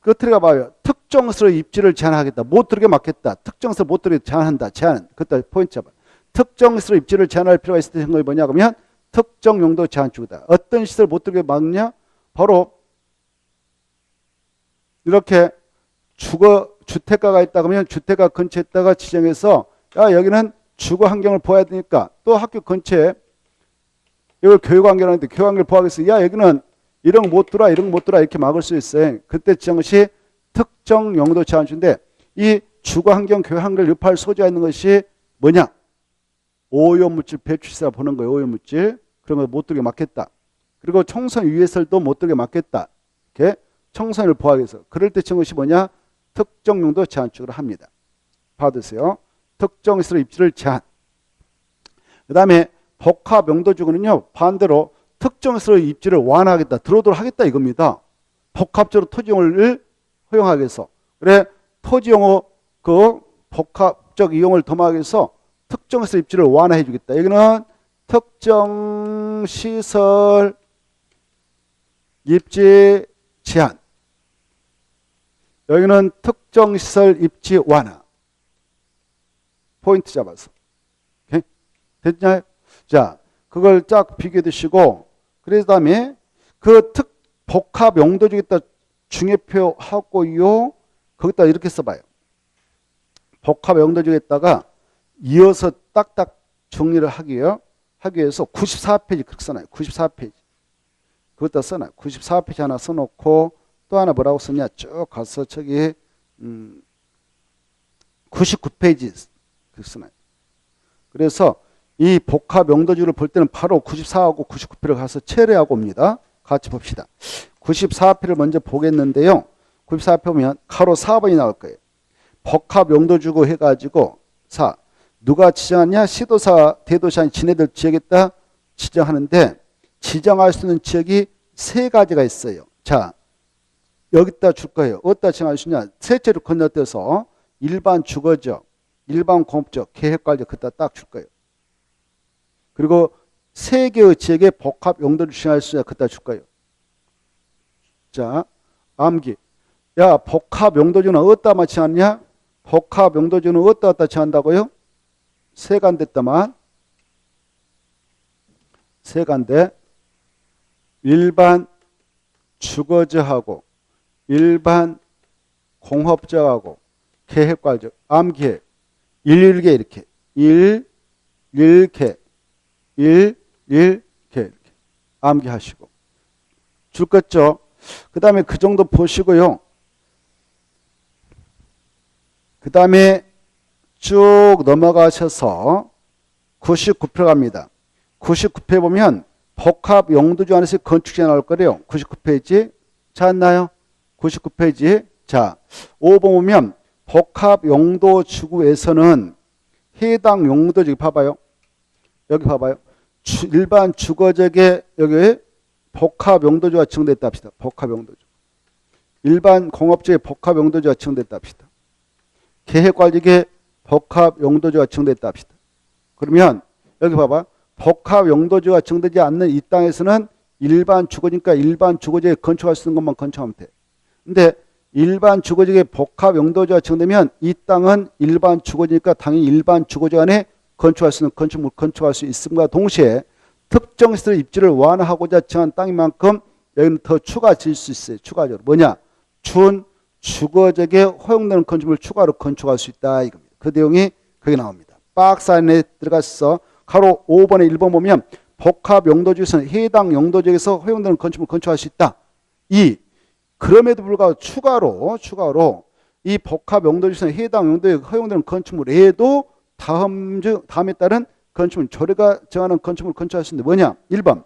끝으로 봐요. 특정시설 입지를 제한하겠다. 못 들게 막겠다. 특정시설 못 들게 제한한다. 제한. 그때 포인트 잡아. 특정시설 입지를 제한할 필요가 있을 때 생각이 뭐냐 그러면 특정용도 제한지구다. 어떤 시설 못 들게 막냐? 바로 이렇게 주택가가 있다 그러면 주택가 근처에다가 지정해서 야 여기는 주거 환경을 보호해야 되니까, 또 학교 근처에 이걸 교육환경을 하는데 교육환경을 보호하겠어. 야 여기는 이런 거 못 들어와 이런 거 못 들어와 이렇게 막을 수 있어요. 그때 지정 것이 특정 용도 제한주인데, 이 주거환경 교육환경을 유파할 소지가 있는 것이 뭐냐? 오염물질 배출시설 보는 거예요. 오염물질. 그런 거 못 들게 막겠다. 그리고 청소년 유해설도 못 들게 막겠다. 이렇게 청소년을 보호하기 위해서. 그럴 때 지정 것이 뭐냐? 특정 용도 제한축을 합니다. 받으세요. 특정 시설 입지를 제한. 그 다음에 복합 용도주거는요, 반대로 특정시설 입지를 완화하겠다, 들어오도록 하겠다 이겁니다. 복합적으로 토지용을 허용하기 위해서. 그래, 토지용어 그 복합적 이용을 도모하기 위해서 특정시설 입지를 완화해 주겠다. 여기는 특정시설 입지 제한. 여기는 특정시설 입지 완화. 포인트 잡아서. 오케이? 됐나요? 자, 그걸 쫙 비교해 두시고, 그 다음에 그 복합 용도주겠다 중요표 하고요. 거기다 이렇게 써봐요. 복합 용도주겠다가 이어서 딱딱 정리를 하기 위해서 94페이지 그렇게 써놔요. 94페이지. 그것도 써놔요. 94페이지 하나 써놓고 또 하나 뭐라고 썼냐. 쭉 가서 저기 99페이지 그렇게 써놔요. 그래서 이 복합 용도주를 볼 때는 바로 94하고 99페이지를 가서 체례하고 옵니다. 같이 봅시다. 94페이지를 먼저 보겠는데요. 94페이지 보면 가로 4번이 나올 거예요. 복합 용도주고 해가지고 4. 누가 지정하냐? 시도사, 대도시 아닌 지네들 지역에다 지정하는데 지정할 수 있는 지역이 세 가지가 있어요. 자, 여기다 줄 거예요. 어디다 지정할 수 있냐? 셋째로 건너뛰어서 일반 주거지역, 일반 공업지역, 계획관리지역 그다 딱 줄 거예요. 그리고 세 개의 지역에 복합 용도를 지정할 수 있냐? 그다 줄 거예요. 자, 암기. 야, 복합 용도주는 어디다 지정하느냐? 복합 용도주는 어디다 지정한다고요? 세간데다만 세간데 일반 주거지하고 일반 공업지하고 계획관리지역 암기해 1개 이렇게 1개 이렇게 암기하시고 줄 것죠. 그 다음에 그 정도 보시고요. 그 다음에 쭉 넘어가셔서 99페 갑니다. 99페 보면 복합 용도주 안에서 건축지가 나올 거래요. 99페이지 찾았나요? 99페이지. 자, 5번 보면 복합 용도주구에서는 해당 용도지 봐봐요. 여기 봐봐요. 일반 주거지역에 여기 복합 용도주가 지정됐다 합시다. 복합 용도주. 일반 공업지역에 복합 용도주가 지정됐다 합시다. 계획관리지역에 복합 용도주가 지정됐다 합시다. 그러면 여기 봐봐. 복합 용도주가 지정되지 않는 이 땅에서는 일반 주거지니까 일반 주거지에 건축할 수 있는 것만 건축하면 돼. 근데 일반 주거지에 복합 용도주가 지정되면 이 땅은 일반 주거지니까 당연히 일반 주거지 안에 건축할 수 있는 건축물 건축할 수 있음과 동시에 특정 시설 입지를 완화하고자 정한 땅인 만큼 여기는 더 추가 지을 수 있어요. 추가적으로. 뭐냐? 준 주거지에 허용되는 건축물을 추가로 건축할 수 있다 이겁니다. 그 내용이 거기 나옵니다. 박스 안에 들어가서 가로 5번에 1번 보면 복합 용도지에서는 해당 용도지에서 허용되는 건축물을 건축할 수 있다. 2. 그럼에도 불구하고 추가로 이 복합 용도지에서는 해당 용도에 허용되는 건축물 외에도 다음에 따른 건축물 조례가 정하는 건축물을 건축할 수 있는데 뭐냐? 1번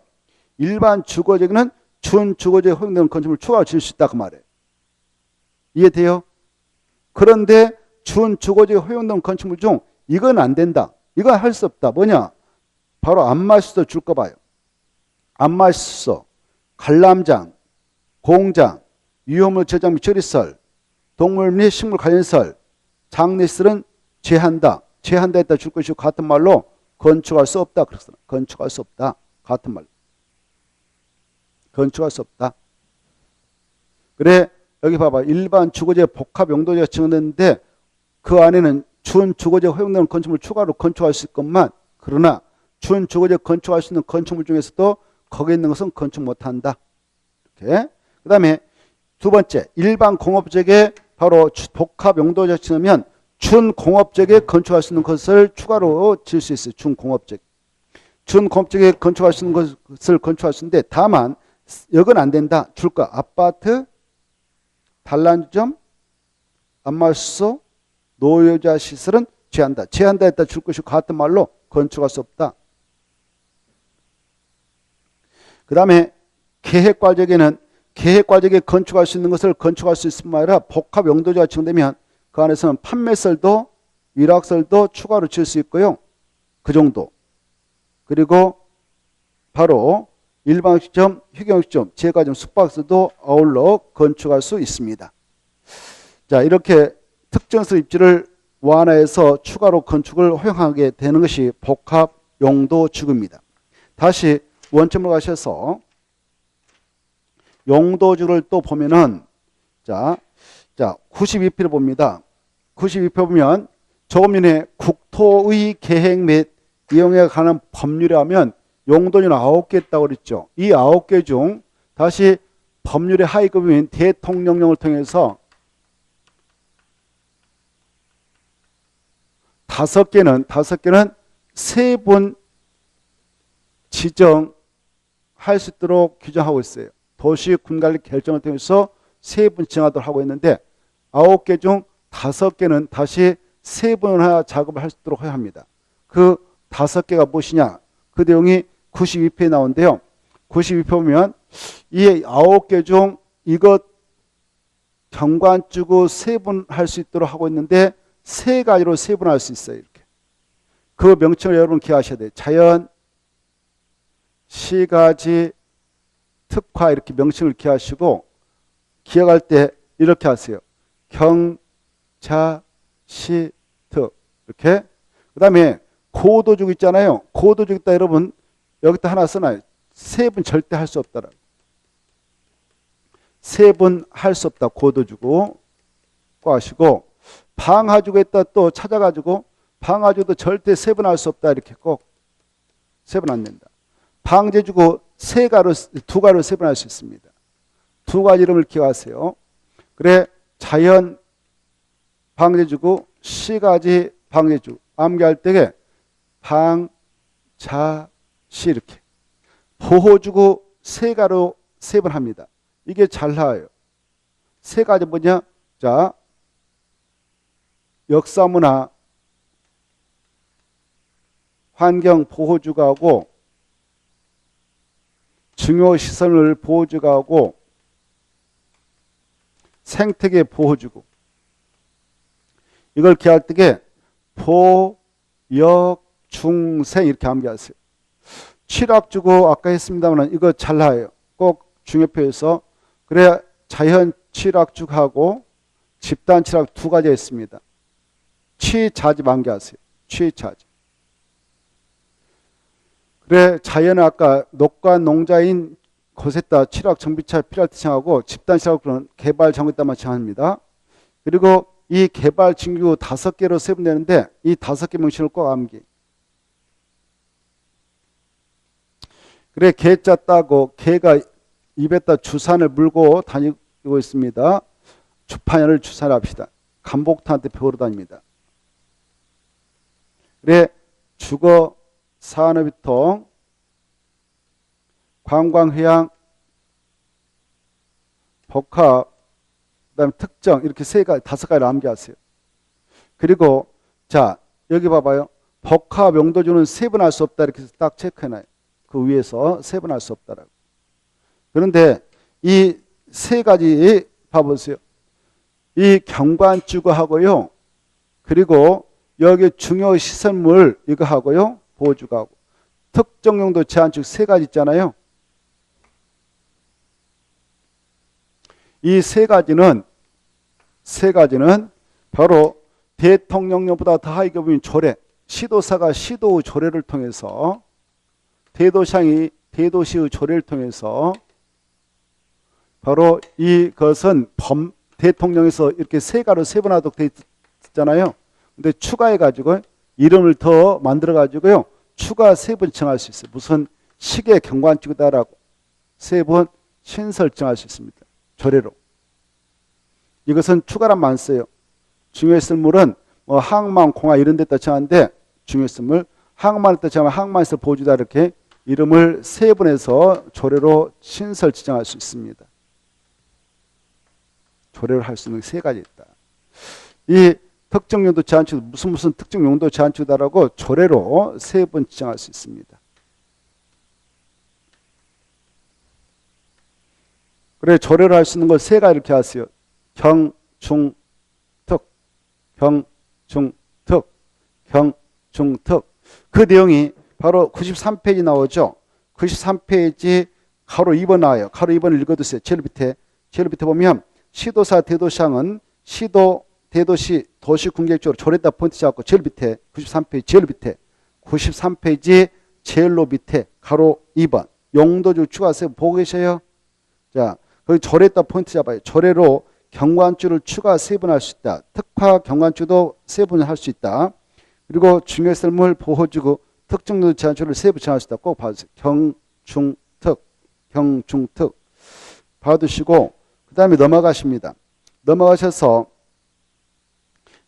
일반 주거지에는 준주거지에 허용되는 건축물을 추가로 지을 수 있다 그 말이에요. 이해돼요? 그런데 준주거지에 허용되는 건축물 중 이건 안 된다. 이건 할 수 없다. 뭐냐? 바로 안마수소 줄 거 봐요. 안마수소, 관람장, 공장, 유효물 저장 및 처리시설, 동물 및 식물 관련시설, 장례시설은 제한다. 제한다 했다 줄 것이고 같은 말로 건축할 수 없다. 그랬어. 건축할 수 없다. 같은 말로. 건축할 수 없다. 그래 여기 봐봐. 일반 주거지에 복합 용도지가 지정됐는데 그 안에는 준주거지에 허용되는 건축물 추가로 건축할 수 있을 것만 그러나 준주거지에 건축할 수 있는 건축물 중에서도 거기에 있는 것은 건축 못한다. 이렇게. 그 다음에 두 번째 일반 공업지역에 바로 복합 용도지가 지으면 준공업지역에 건축할 수 있는 것을 추가로 지을 수 있어요. 준공업지역. 준공업지역에 건축할 수 있는 것을 건축할 수 있는데 다만 여건 안 된다. 줄 거 아파트, 단란주점, 안마수소, 노여자 시설은 제한다. 제한다 했다 줄 것이 같은 말로 건축할 수 없다. 그 다음에 계획관리지역에는 계획관리지역에 건축할 수 있는 것을 건축할 수 있을 뿐만 아니라 복합 용도지가 지정되면 그 안에서는 판매설도 위락설도 추가로 지을 수 있고요. 그 정도. 그리고 바로 일반 시점, 휴경 시점, 제과점, 숙박서도 아울러 건축할 수 있습니다. 자, 이렇게 특정서 입지를 완화해서 추가로 건축을 허용하게 되는 것이 복합 용도주구입니다. 다시 원점으로 가셔서 용도주를 또 보면은 자 92페이지를 봅니다. 92페이지 보면 조금 전에 국토의 계획 및 이용에 관한 법률에 하면 용도주는 9개 있다고 그랬죠. 이 9개 중 다시 법률의 하위급인 대통령령을 통해서 5개는 세 분 지정할 수 있도록 규정하고 있어요. 도시 군관리 결정을 통해서 세 분 지정하도록 하고 있는데 9개 중 5개는 다시 세 분화 작업을 할 수 있도록 해야 합니다. 그 5개가 무엇이냐? 그 내용이 92페이지에 나오는데요. 92페이지 보면 이 9개 중 이것 경관주구 세분할 수 있도록 하고 있는데 세 가지로 세분할 수 있어요. 이렇게. 그 명칭을 여러분 기억하셔야 돼요. 자연, 시가지, 특화 이렇게 명칭을 기억하시고 기억할 때 이렇게 하세요. 경, 자, 시, 특 이렇게. 그 다음에 고도주구 있잖아요. 고도주구 있다 여러분 여기다 하나 써놔요. 세 분 절대 할 수 없다라고. 세 분 할 수 없다. 고도주구 꼭 하시고 방하주구 있다 또 찾아가지고 방하주도 절대 세 분 할 수 없다. 이렇게 꼭 세 분 안 된다. 방제주구 두 가로 세 분 할 수 있습니다. 두 가지 이름을 기억하세요. 그래 자연 방제주구 시가지 방제주구 암기할 때에 방, 자, 시 이렇게 보호주구 세 가로 세 번 합니다. 이게 잘 나와요. 세 가지 뭐냐? 자, 역사문화 환경 보호주구하고 중요시설을 보호주구하고 생태계 보호주구 이걸 기할 때에 보, 역, 중, 생 이렇게 암기하세요. 칠학주구 아까 했습니다만 이거 잘 나와요. 꼭 중요표에서 그래야 자연 칠학주구하고 집단 칠학 두 가지가 있습니다. 취자지 암기하세요. 취자지. 그래 자연은 아까 녹과 농자인 곳에다 칠학 정비차 필요할 때 정하고 집단 칠학은 개발 정했다만 정합니다. 그리고 이 개발 진구 5개로 세분되는데 이 5개 명칭을 꼭 암기. 그래 개자 따고 개가 입에다 주산을 물고 다니고 있습니다. 주판을 주산합시다. 간복탄한테 배우러 다닙니다. 그래 주거 산업유통 관광회양 복합 그다음에 특정 이렇게 5가지를 암기하세요. 그리고 자 여기 봐봐요. 복합 용도주는 세분할 수 없다 이렇게 딱 체크해놔요. 그 위에서 세분할 수 없다라고. 그런데 이 세 가지 봐보세요. 이 경관주거하고요. 그리고 여기 중요시설물 이거 하고요. 보호주거하고 특정용도 제한축 세 가지 있잖아요. 이 세 가지는 바로 대통령령보다 더 하위 급인 조례, 시도사가 시도의 조례를 통해서 대도시장이 대도시의 조례를 통해서 바로 이것은 대통령에서 이렇게 세 가로 세분하도록 되어 있잖아요. 근데 추가해가지고 이름을 더 만들어가지고요. 추가 세 번 정할 수 있어요. 무슨 시계 경관주구다라고 세 번 신설정할 수 있습니다. 조례로. 이것은 추가란 말 써요. 중요시설물은 뭐 항만, 공화 이런 데다 정하는데 중요시설물 항만에다 정하면 항만에서 보주다 이렇게 이름을 세 번에서 조례로 신설 지정할 수 있습니다. 조례를 할 수 있는 세 가지 있다. 이 특정 용도 제한축 무슨 특정 용도 제한축이다라고 조례로 세 번 지정할 수 있습니다. 그래 조례를 할 수 있는 걸 세 가지 이렇게 하세요. 경, 중, 특, 경, 중, 특, 경, 중, 특. 그 내용이 바로 93페이지 나오죠. 93페이지 가로 2번 나와요. 가로 2번을 읽어두세요. 제일 밑에 보면 시도사 대도시항은 시도 대도시 도시 군객적으로 조례다 포인트 잡고 제일 밑에 93페이지 제일 밑에 93페이지 제일로 밑에 가로 2번 용도주 추가세 보고 계셔요. 자, 거기 조례다 포인트 잡아요. 조례로 경관주를 추가 3번 할 수 있다. 특화 경관주도 3번 할 수 있다. 그리고 중요설물 보호주구 특정도 제한주를 3번 정할 수 있다. 꼭 봐주세요. 경중특 봐두시고 그 다음에 넘어가십니다. 넘어가셔서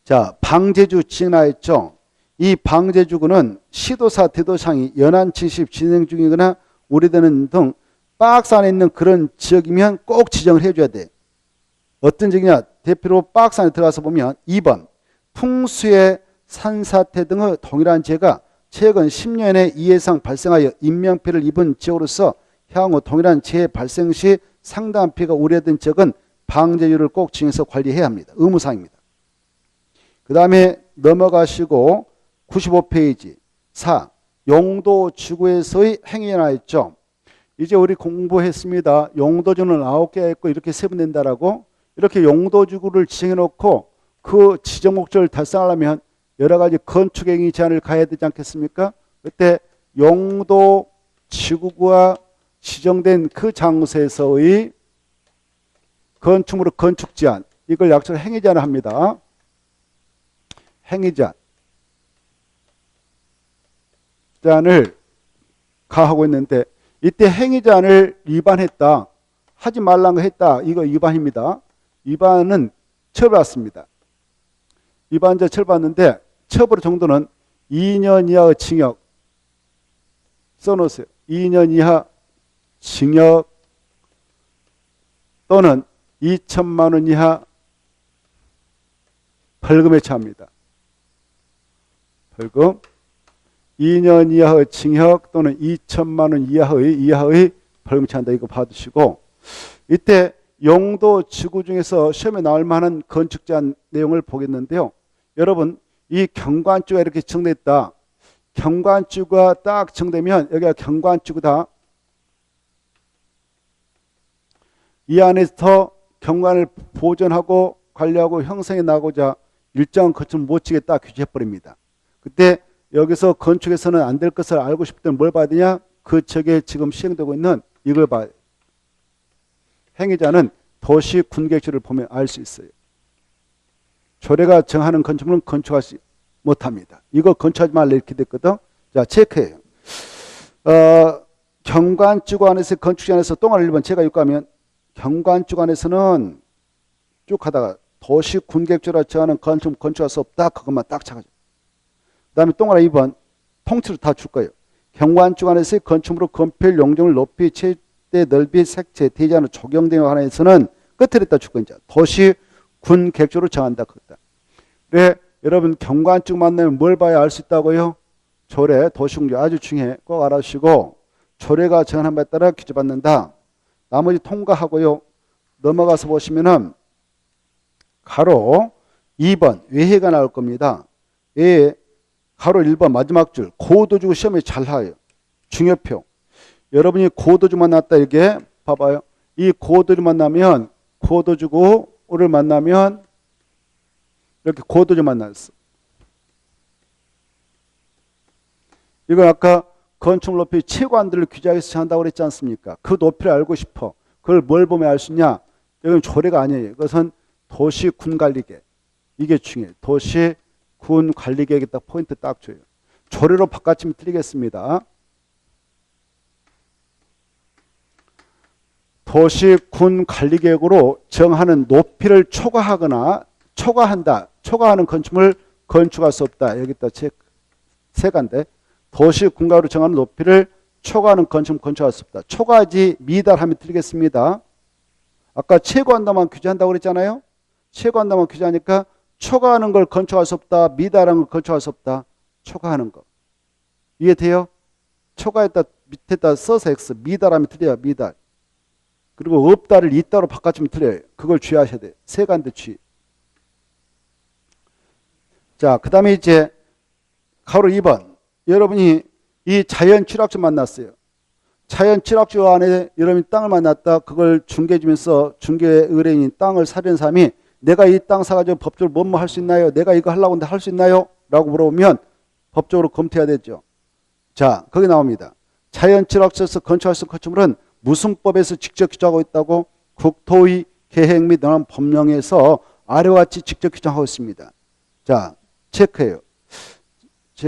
자 방제주 지정하였죠. 이 방제주구는 시도사 대도시항이 연안 침식 진행 중이거나 우려되는 등 박스 안에 있는 그런 지역이면 꼭 지정을 해줘야 돼. 어떤 지역이냐 대표로 박스 안에 들어가서 보면 2번 풍수의 산사태 등의 동일한 재해가 최근 10년에 이해상 발생하여 인명피해를 입은 지역으로서 향후 동일한 재해 발생 시 상당한 피해가 우려된 지역은 방제주를 꼭 지정해서 관리해야 합니다. 의무사항입니다. 그 다음에 넘어가시고 95페이지 4. 용도지구에서의 행위에 나와있죠. 이제 우리 공부했습니다. 용도주는 9개가 있고 이렇게 세분된다라고. 이렇게 용도지구를 지정해 놓고 그 지정 목적을 달성하려면 여러 가지 건축행위 제한을 가해야 되지 않겠습니까? 그때 용도지구가 지정된 그 장소에서의 건축물의 건축 제한, 이걸 약속을 행위 제한을 합니다. 행위 제한을 가하고 있는데 이때 행위 제한을 위반했다, 하지 말라는 거 했다, 이거 위반입니다. 위반은 처벌받습니다. 위반자 처벌받는데 처벌 정도는 2년 이하의 징역 써놓으세요. 2년 이하 징역 또는 2천만 원 이하 벌금에 처합니다. 벌금 2년 이하의 징역 또는 2천만 원 이하의 벌금 처한다. 이거 봐두시고 이때 용도 지구 중에서 시험에 나올 만한 건축 제한 내용을 보겠는데요. 여러분 이 경관주가 이렇게 지정됐다. 경관주가 딱 지정되면 여기가 경관주구다. 이 안에서 경관을 보존하고 관리하고 형성해 나가고자 일정한 건축을 못 지겠다 규제해버립니다. 그때 여기서 건축에서는 안 될 것을 알고 싶을 때는 뭘 봐야 되냐? 그 지역에 지금 시행되고 있는 이걸 봐야 돼요. 행위자는 도시 군객지를 보면 알 수 있어요. 조례가 정하는 건축물은 건축하지 못합니다. 이거 건축하지 말라 이렇게 됐거든. 자, 체크해요. 경관지구 안에서 건축지 안에서 똥알 1번 제가 요구하면 경관지구 안에서는 쭉 하다가 도시 군객지라 정하는 건축 건축할 수 없다. 그것만 딱 찾아줘. 그 다음에 똥알 2번 통째로 다 줄 거예요. 경관지구 안에서의 건축물로 건폐율 용적을 높이 최대 넓이 색채 대지하는 적용되는 한에서는 끝을 했다 줄 거예요. 도시 군 객조로 정한다. 그거다. 그래 여러분 경관지구 만나면 뭘 봐야 알 수 있다고요? 조례, 도시공조 아주 중요해. 꼭 알아주시고 조례가 정한 바에 따라 규제받는다. 나머지 통과하고요. 넘어가서 보시면은 가로 2번 외해가 나올 겁니다. 외해 가로 1번 마지막 줄 고도지구 시험에 잘 나와요. 중요표. 여러분이 고도지구만 났다 이게 봐봐요. 이 고도지구 만나면 고도지구를 만나면 이렇게 고도지구 만났어. 이건 아까 건축 높이 최고한들을 규제해서 정한다고 그랬지 않습니까? 그 높이를 알고 싶어. 그걸 뭘 보면 알 수 있냐? 이건 조례가 아니에요. 이것은 도시군관리계. 이게 중요해요. 도시군관리계에 딱 포인트 딱 줘요. 조례로 바꿔치면 틀리겠습니다. 도시군관리계획으로 정하는 높이를 초과하거나 초과한다. 초과하는 건축물 건축할 수 없다. 여기다 세간데 도시군가로 정하는 높이를 초과하는 건축물 건축할 수 없다. 초과하지 미달하면 틀리겠습니다. 아까 최고한다만 규제한다고 그랬잖아요. 최고한다만 규제하니까 초과하는 걸 건축할 수 없다. 미달하는 걸 건축할 수 없다. 초과하는 거. 이해돼요? 초과했다 밑에다 써서 X. 미달하면 틀려요. 미달. 그리고 없다를 있다로 바꿔주면 틀려요. 그걸 주의하셔야 돼요. 세간대 주의. 자, 그 다음에 이제 가로 2번. 여러분이 이 자연 취락주 만났어요. 자연 취락주 안에 여러분이 땅을 만났다. 그걸 중개해주면서 중개 의뢰인이 땅을 사려는 사람이 내가 이 땅 사가지고 법적으로 뭐뭐 할 수 있나요? 내가 이거 하려고 하는데 할 수 있나요? 라고 물어보면 법적으로 검토해야 되죠. 자, 거기 나옵니다. 자연 취락주에서 건축할 수 있는 건축물은 무슨 법에서 직접 규정하고 있다고? 국토의 계획 및 관련 법령에서 아래와 같이 직접 규정하고 있습니다. 자, 체크해요.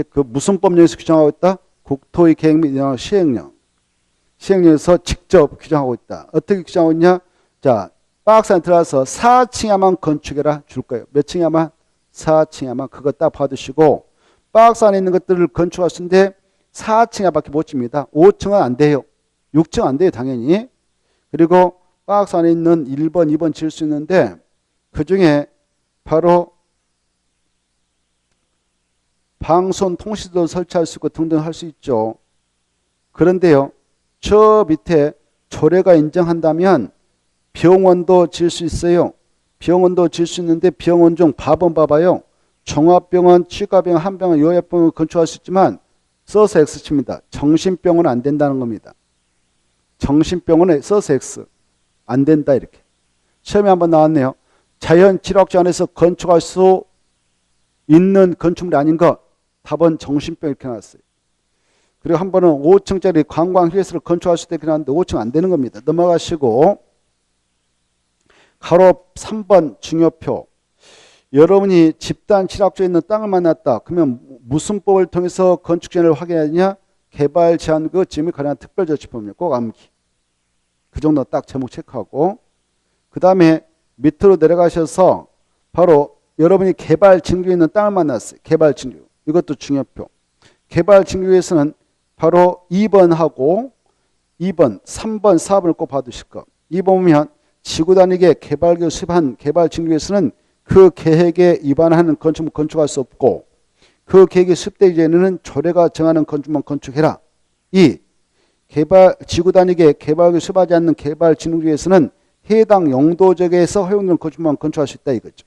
그 무슨 법령에서 규정하고 있다? 국토의 계획 및 시행령. 시행령에서 직접 규정하고 있다. 어떻게 규정하고 있냐? 자, 박스 안에 들어가서 4층야만 건축해라 줄 거예요. 몇 층야만? 4층야만. 그거 딱 받으시고 박스 안에 있는 것들을 건축할 수 있는데 4층야밖에 못 줍니다. 5층은 안 돼요. 6층 안 돼요, 당연히. 그리고 박스 안에 있는 1번, 2번 지을 수 있는데 그 중에 바로 방송 통신도 설치할 수 있고 등등 할 수 있죠. 그런데요, 저 밑에 조례가 인정한다면 병원도 지을 수 있어요. 병원도 지을 수 있는데 병원 중 밥은 봐봐요. 종합병원, 치과병원, 한병원, 요양병원 건축할 수 있지만 써서 X칩니다. 정신병원은 안 된다는 겁니다. 정신병원에 써서 X. 안 된다 이렇게. 시험에 한번 나왔네요. 자연 취락주 안에서 건축할 수 있는 건축물이 아닌 것. 답은 정신병 이렇게 나왔어요. 그리고 한 번은 5층짜리 관광휴게소를 건축할 수 있게 나왔는데 5층 안 되는 겁니다. 넘어가시고 가로 3번 중요표. 여러분이 집단 취락주에 있는 땅을 만났다. 그러면 무슨 법을 통해서 건축 전을 확인해야 되냐? 개발 제한구 지음에 관한 특별조치법입니다. 꼭 암기. 그 정도 딱 제목 체크하고 그 다음에 밑으로 내려가셔서 바로 여러분이 개발 징조에 있는 땅을 만났어요. 개발 징조. 이것도 중요표. 개발 징조에서는 바로 2번하고 2번, 3번, 4번을 꼭 받으실 거. 2번 보면 지구 단위계 개발계획 수립한 개발 징조에서는 그 계획에 위반하는 건축물 건축할 수 없고 그 계획이 수립되기 전에는 조례가 정하는 건축물만 건축해라. 2. 지구 단위계 개발계획 수립하지 않는 개발 징조에서는 해당 용도적에서 허용되는 건축물만 건축할 수 있다 이거죠.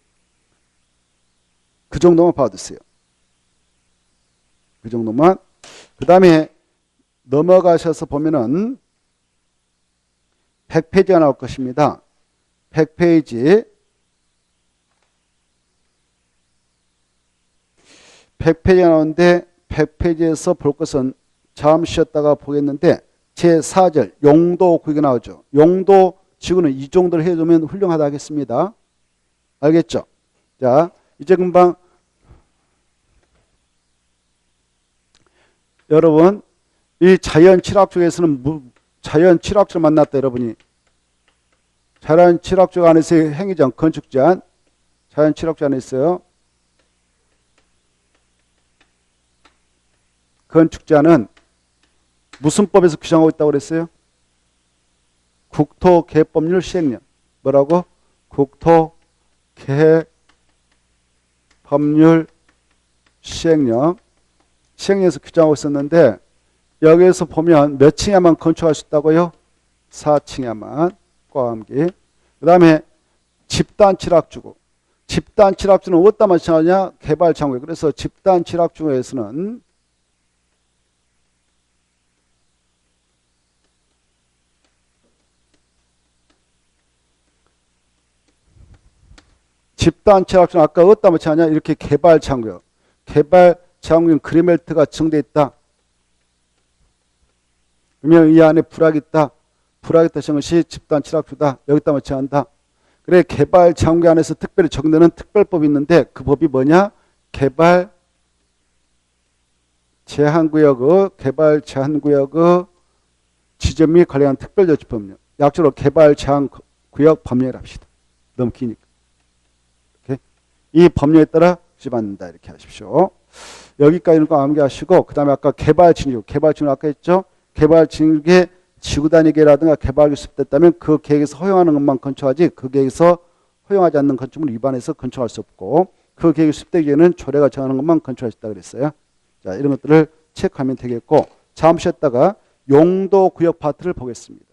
그 정도만 받으세요. 그 정도만. 그 다음에 넘어가셔서 보면은 100페이지가 나올 것입니다. 100페이지. 100페이지가 나오는데 100페이지에서 볼 것은 잠시 쉬었다가 보겠는데 제4절 용도 구역이 나오죠. 용도 지구는 이 정도를 해두면 훌륭하다 하겠습니다. 알겠죠? 자, 이제 금방 여러분 이 자연 취락주에서는 자연 취락주를 만났다 여러분이. 자연 취락주 안에서 행위장 건축 제한 자연 취락주 안에 있어요. 건축 제한은 무슨 법에서 규정하고 있다고 그랬어요? 국토계획법률 시행령. 뭐라고? 국토계획법률 시행령. 시행령에서 규정하고 있었는데 여기에서 보면 몇 층에만 건축할 수 있다고요? 4층에만. ቋ암기. 그 다음에 집단 취락주고. 집단 취락주는 어디다 마찬가지냐? 개발 장구에. 그래서 집단 취락주에서는 집단 취락주는 아까 어디다 마찬가지냐? 이렇게 개발 장구요. 개발 장구는 그리멜트가 정돼 있다. 그러면 이 안에 불악이 있다. 불악이 있다 것이 집단 취락주다. 여기다 마찬가지다. 그래 개발 장구 안에서 특별히 적용되는 특별법이 있는데 그 법이 뭐냐? 개발 제한구역의 개발 제한구역의 지정 및 관련한 특별조치법령. 약자로 개발 제한구역 법령이라 합시다. 너무 기니까. 이렇게. 이 법령에 따라 수립받는다. 이렇게 하십시오. 여기까지는 꼭 암기하시고 그 다음에 아까 개발 징조. 개발 징조 아까 했죠? 개발 징조에 지구 단위계라든가 개발이 수립됐다면 그 계획에서 허용하는 것만 건축하지 그 계획에서 허용하지 않는 건축물을 위반해서 건축할 수 없고 그 계획이 수립되기 전에는 조례가 정하는 것만 건축할 수 있다 그랬어요. 자, 이런 것들을 체크하면 되겠고 잠시 쉬었다가 용도 구역 파트를 보겠습니다.